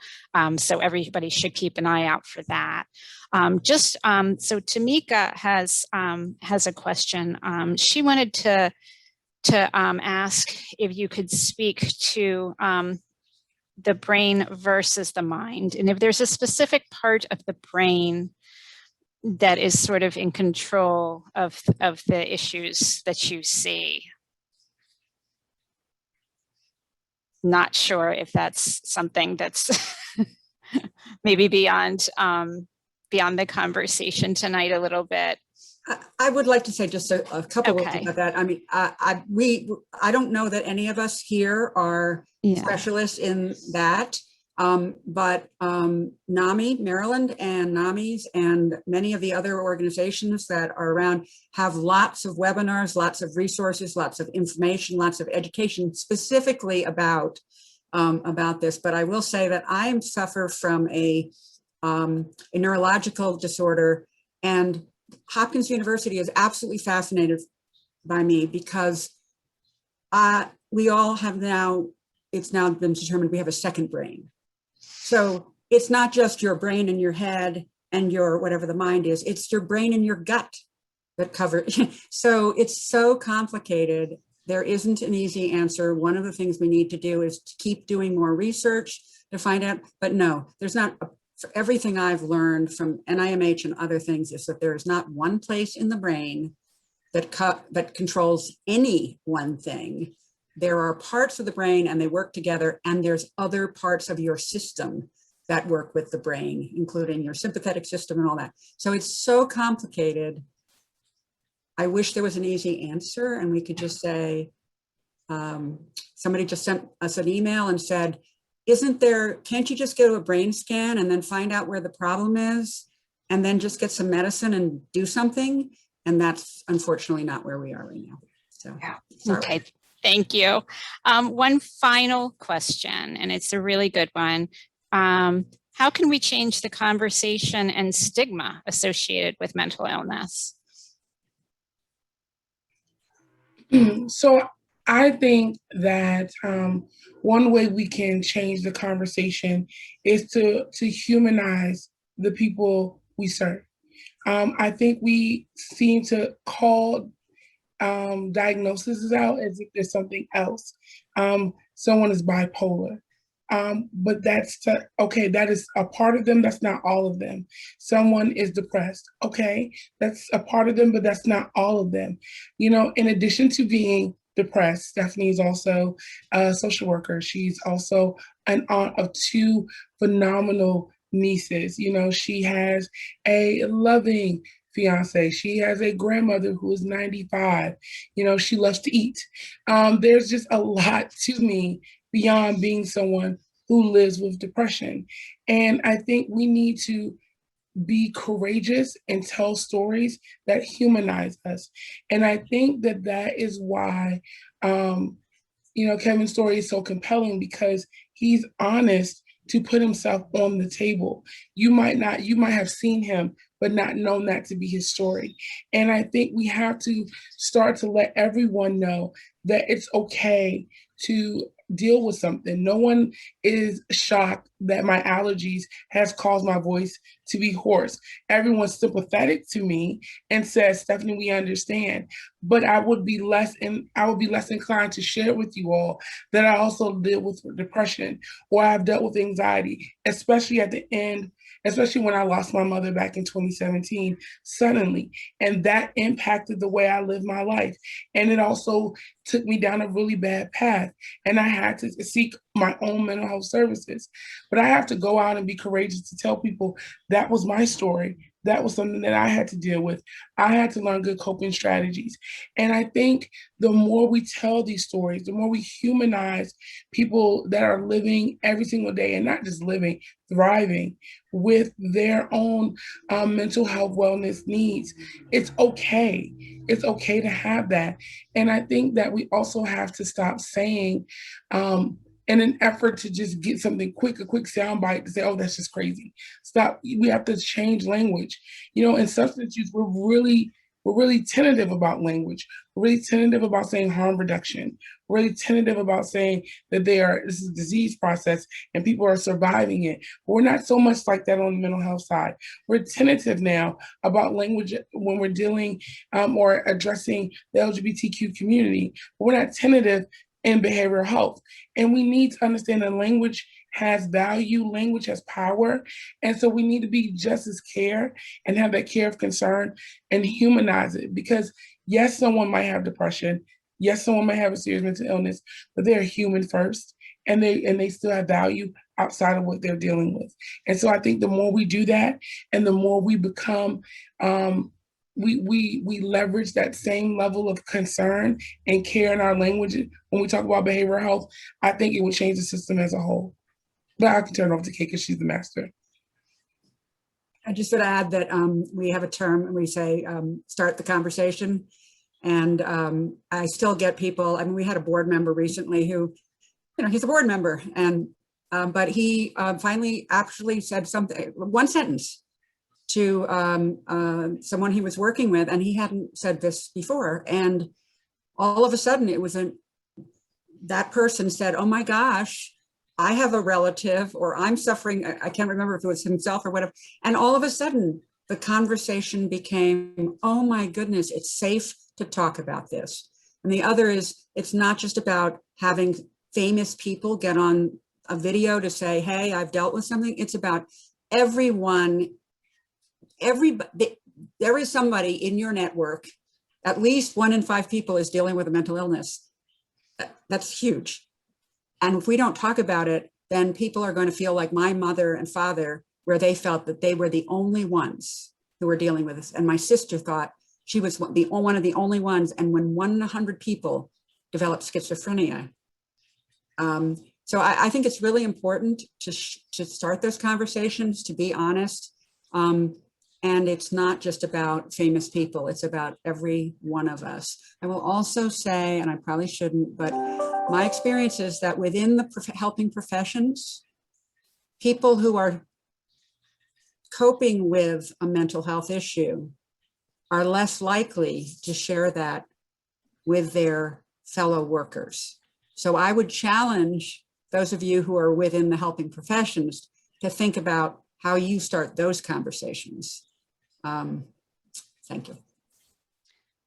so everybody should keep an eye out for that. So Tamika has a question. She wanted to ask if you could speak to the brain versus the mind, and if there's a specific part of the brain that is sort of in control of the issues that you see. Not sure if that's something that's maybe beyond the conversation tonight a little bit. I would like to say just a couple of things about that. I mean, I don't know that any of us here are specialists in that, but NAMI, Maryland, and NAMIs, and many of the other organizations that are around have lots of webinars, lots of resources, lots of information, lots of education specifically about this. But I will say that I suffer from a neurological disorder, and Hopkins University is absolutely fascinated by me because we all have now, it's now been determined we have a second brain. So it's not just your brain in your head and your whatever the mind is, it's your brain and your gut that cover. So it's so complicated. There isn't an easy answer. One of the things we need to do is to keep doing more research to find out, but no, there's not for everything I've learned from NIMH and other things is that there is not one place in the brain that controls any one thing. There are parts of the brain and they work together, and there's other parts of your system that work with the brain, including your sympathetic system and all that. So it's so complicated. I wish there was an easy answer and we could just say, somebody just sent us an email and said, can't you just go to a brain scan and then find out where the problem is and then just get some medicine and do something? And that's unfortunately not where we are right now. So, sorry. Okay, thank you. One final question, and it's a really good one. How can we change the conversation and stigma associated with mental illness? So I think that one way we can change the conversation is to humanize the people we serve. I think we seem to call diagnoses out as if there's something else. Someone is bipolar. But okay, that is a part of them, that's not all of them. Someone is depressed. Okay, that's a part of them, but that's not all of them. You know, in addition to being depressed, Stephanie is also a social worker. She's also an aunt of two phenomenal nieces. You know, she has a loving fiance. She has a grandmother who is 95. You know, she loves to eat. There's just a lot to me beyond being someone who lives with depression. And I think we need to be courageous and tell stories that humanize us. And I think that that is why, you know, Kevin's story is so compelling, because he's honest to put himself on the table. You might have seen him, but not known that to be his story. And I think we have to start to let everyone know that it's okay to deal with something. No one is shocked that my allergies has caused my voice to be hoarse. Everyone's sympathetic to me and says, Stephanie, we understand. But I would be less inclined to share with you all that I also deal with depression, or I've dealt with anxiety, especially at the end, especially when I lost my mother back in 2017, suddenly. And that impacted the way I live my life. And it also took me down a really bad path. And I had to seek my own mental health services. But I have to go out and be courageous to tell people that was my story. That was something that I had to deal with. I had to learn good coping strategies. And I think the more we tell these stories, the more we humanize people that are living every single day, and not just living, thriving with their own mental health wellness needs. It's okay. It's okay to have that. And I think that we also have to stop saying, in an effort to just get something quick, a quick soundbite to say, oh, that's just crazy. Stop. We have to change language. You know, in substance use, we're really tentative about language. We're really tentative about saying harm reduction. We're really tentative about saying that this is a disease process and people are surviving it. But we're not so much like that on the mental health side. We're tentative now about language when we're dealing or addressing the LGBTQ community. But we're not tentative in behavioral health. And we need to understand that language has value, language has power. And so we need to be just as care and have that care of concern and humanize it. Because yes, someone might have depression. Yes, someone might have a serious mental illness, but they're human first, and they still have value outside of what they're dealing with. And so I think the more we do that, and the more we become we leverage that same level of concern and care in our language when we talk about behavioral health, I think it would change the system as a whole. But I can turn it over to Kate because she's the master. I just would add that we have a term and we say, start the conversation. And I still get people, I mean, we had a board member recently who, you know, he's a board member, and but he finally actually said something, one sentence to someone he was working with, and he hadn't said this before. And all of a sudden it was that person said, oh my gosh, I have a relative, or I'm suffering. I can't remember if it was himself or whatever. And all of a sudden the conversation became, oh my goodness, it's safe to talk about this. And the other is, it's not just about having famous people get on a video to say, hey, I've dealt with something. It's about everybody, there is somebody in your network, at least 1 in 5 people is dealing with a mental illness. That's huge. And if we don't talk about it, then people are going to feel like my mother and father, where they felt that they were the only ones who were dealing with this. And my sister thought she was one of the only ones. And when 1 in 100 people develop schizophrenia. So I think it's really important to start those conversations, to be honest. And it's not just about famous people, it's about every one of us. I will also say, and I probably shouldn't, but my experience is that within the helping professions, people who are coping with a mental health issue are less likely to share that with their fellow workers. So I would challenge those of you who are within the helping professions to think about how you start those conversations. Thank you.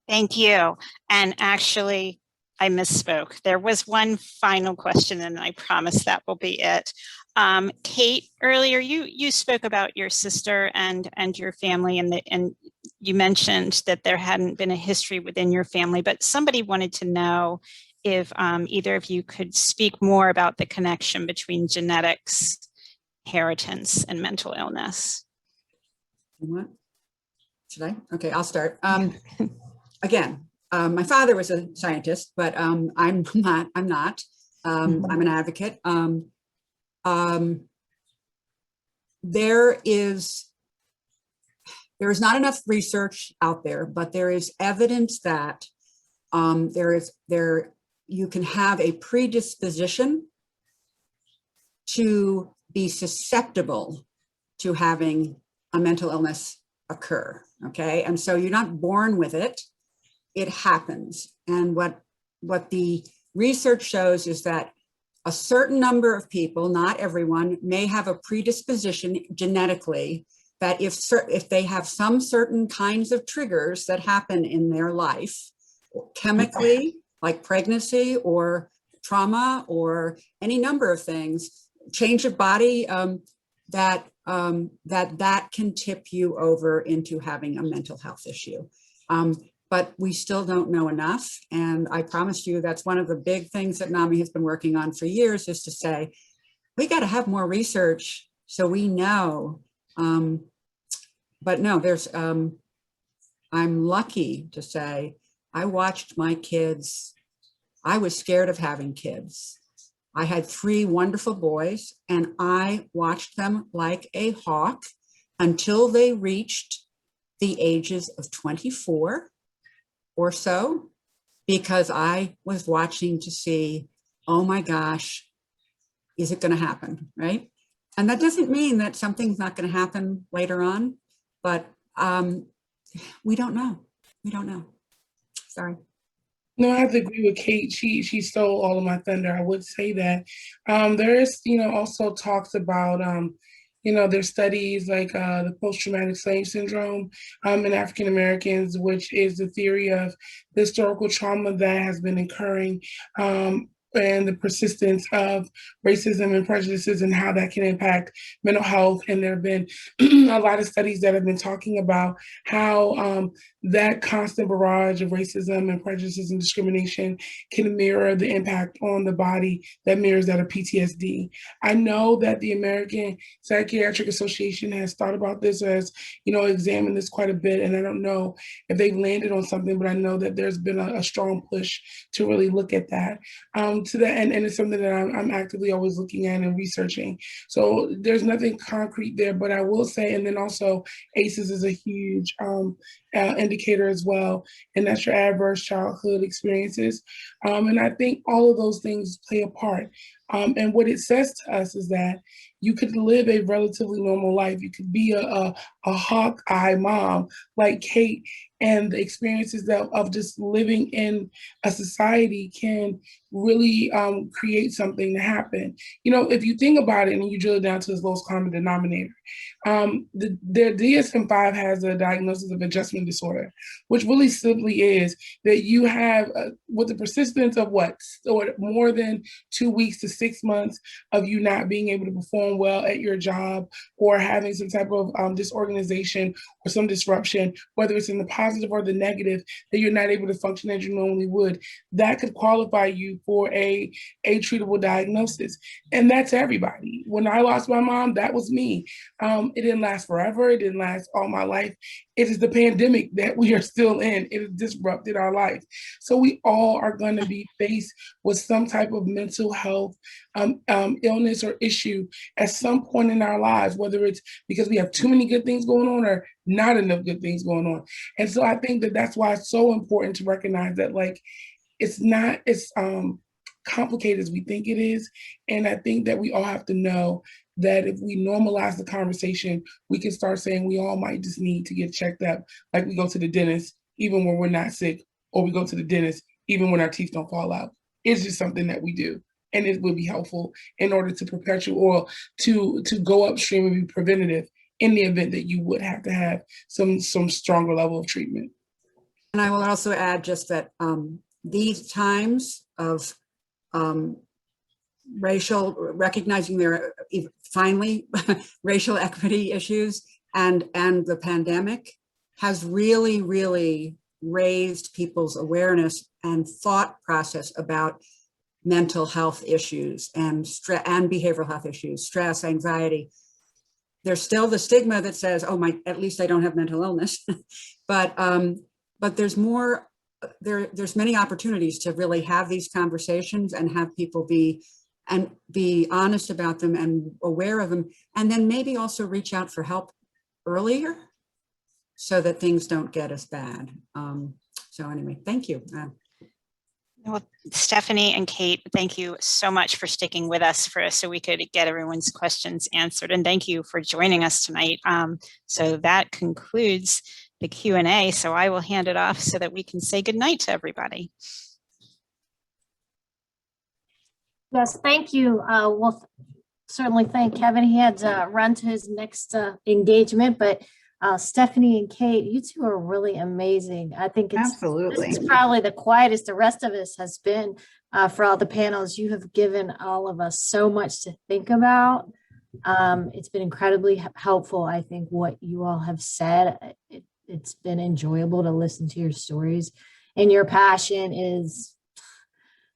Thank you. And actually, I misspoke. There was one final question, and I promise that will be it. Kate, earlier you spoke about your sister and your family, and you mentioned that there hadn't been a history within your family, but somebody wanted to know if either of you could speak more about the connection between genetics, inheritance, and mental illness. What? Should I? Okay, I'll start. Again, my father was a scientist, but I'm not. I'm an advocate. There is not enough research out there, but there is evidence that you can have a predisposition to be susceptible to having a mental illness occur. Okay, and so you're not born with it; it happens. And what the research shows is that a certain number of people, not everyone, may have a predisposition genetically that if they have some certain kinds of triggers that happen in their life, chemically, like pregnancy or trauma or any number of things, change of body, that can tip you over into having a mental health issue. But we still don't know enough. And I promise you, that's one of the big things that NAMI has been working on for years, is to say, we got to have more research so we know. But no, I'm lucky to say, I watched my kids. I was scared of having kids. I had 3 wonderful boys, and I watched them like a hawk until they reached the ages of 24 or so, because I was watching to see, oh my gosh, is it going to happen, right? And that doesn't mean that something's not going to happen later on, but we don't know. We don't know. Sorry. No, I have to agree with Kate. She stole all of my thunder. I would say that there is, also talks about, there's studies like the post-traumatic slave syndrome in African Americans, which is the theory of the historical trauma that has been occurring and the persistence of racism and prejudices and how that can impact mental health. And there have been a lot of studies that have been talking about how that constant barrage of racism and prejudices and discrimination can mirror the impact on the body that mirrors that of PTSD. I know that the American Psychiatric Association has thought about this, has, examined this quite a bit. And I don't know if they've landed on something, but I know that there's been a strong push to really look at that. To that end, and it's something that I'm actively always looking at and researching. So there's nothing concrete there, but I will say, and then also ACEs is a huge indicator as well, and that's your adverse childhood experiences. And I think all of those things play a part. And what it says to us is that you could live a relatively normal life. You could be a Hawkeye mom like Kate, and the experiences of just living in a society can really create something to happen. If you think about it and you drill it down to its lowest common denominator, the DSM-5 has a diagnosis of adjustment disorder, which really simply is that you have with the persistence of more than 2 weeks to 6 months of you not being able to perform well at your job or having some type of disorganization or some disruption, whether it's in the positive or the negative, that you're not able to function as you normally would, that could qualify you for a treatable diagnosis. And that's everybody. When I lost my mom, that was me. It didn't last forever. It didn't last all my life. It is the pandemic that we are still in. It has disrupted our life. So we all are going to be faced with some type of mental health illness or issue at some point in our lives, whether it's because we have too many good things going on or not enough good things going on. And so I think that that's why it's so important to recognize that, like, it's not as complicated as we think it is. And I think that we all have to know that if we normalize the conversation, we can start saying we all might just need to get checked up, like we go to the dentist even when we're not sick, or we go to the dentist even when our teeth don't fall out. It's just something that we do, and it will be helpful in order to perpetuate or to go upstream and be preventative in the event that you would have to have some stronger level of treatment. And I will also add just that these times of recognizing there finally racial equity issues and the pandemic has really, really raised people's awareness and thought process about mental health issues and behavioral health issues, stress, anxiety. There's still the stigma that says, oh, at least I don't have mental illness. but there's more, there's many opportunities to really have these conversations and have people be honest about them and aware of them, and then maybe also reach out for help earlier so that things don't get as bad. So anyway, thank you. Well, Stephanie and Kate, thank you so much for sticking with us so we could get everyone's questions answered. And thank you for joining us tonight. So that concludes the Q&A. So I will hand it off so that we can say goodnight to everybody. Yes, thank you. We'll certainly thank Kevin. He had to run to his next engagement, but Stephanie and Kate, you two are really amazing. I think Absolutely. This is probably the quietest the rest of us has been for all the panels. You have given all of us so much to think about. It's been incredibly helpful, I think, what you all have said. It's been enjoyable to listen to your stories, and your passion is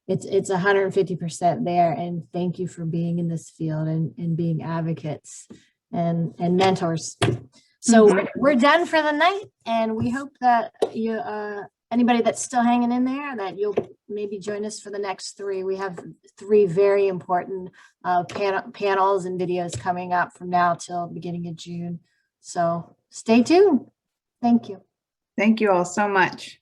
it's 150% there. And thank you for being in this field and being advocates and mentors. So we're done for the night, and we hope that you anybody that's still hanging in there, that you'll maybe join us for the next 3. We have 3 very important panels and videos coming up from now till beginning of June. So stay tuned. Thank you. Thank you all so much.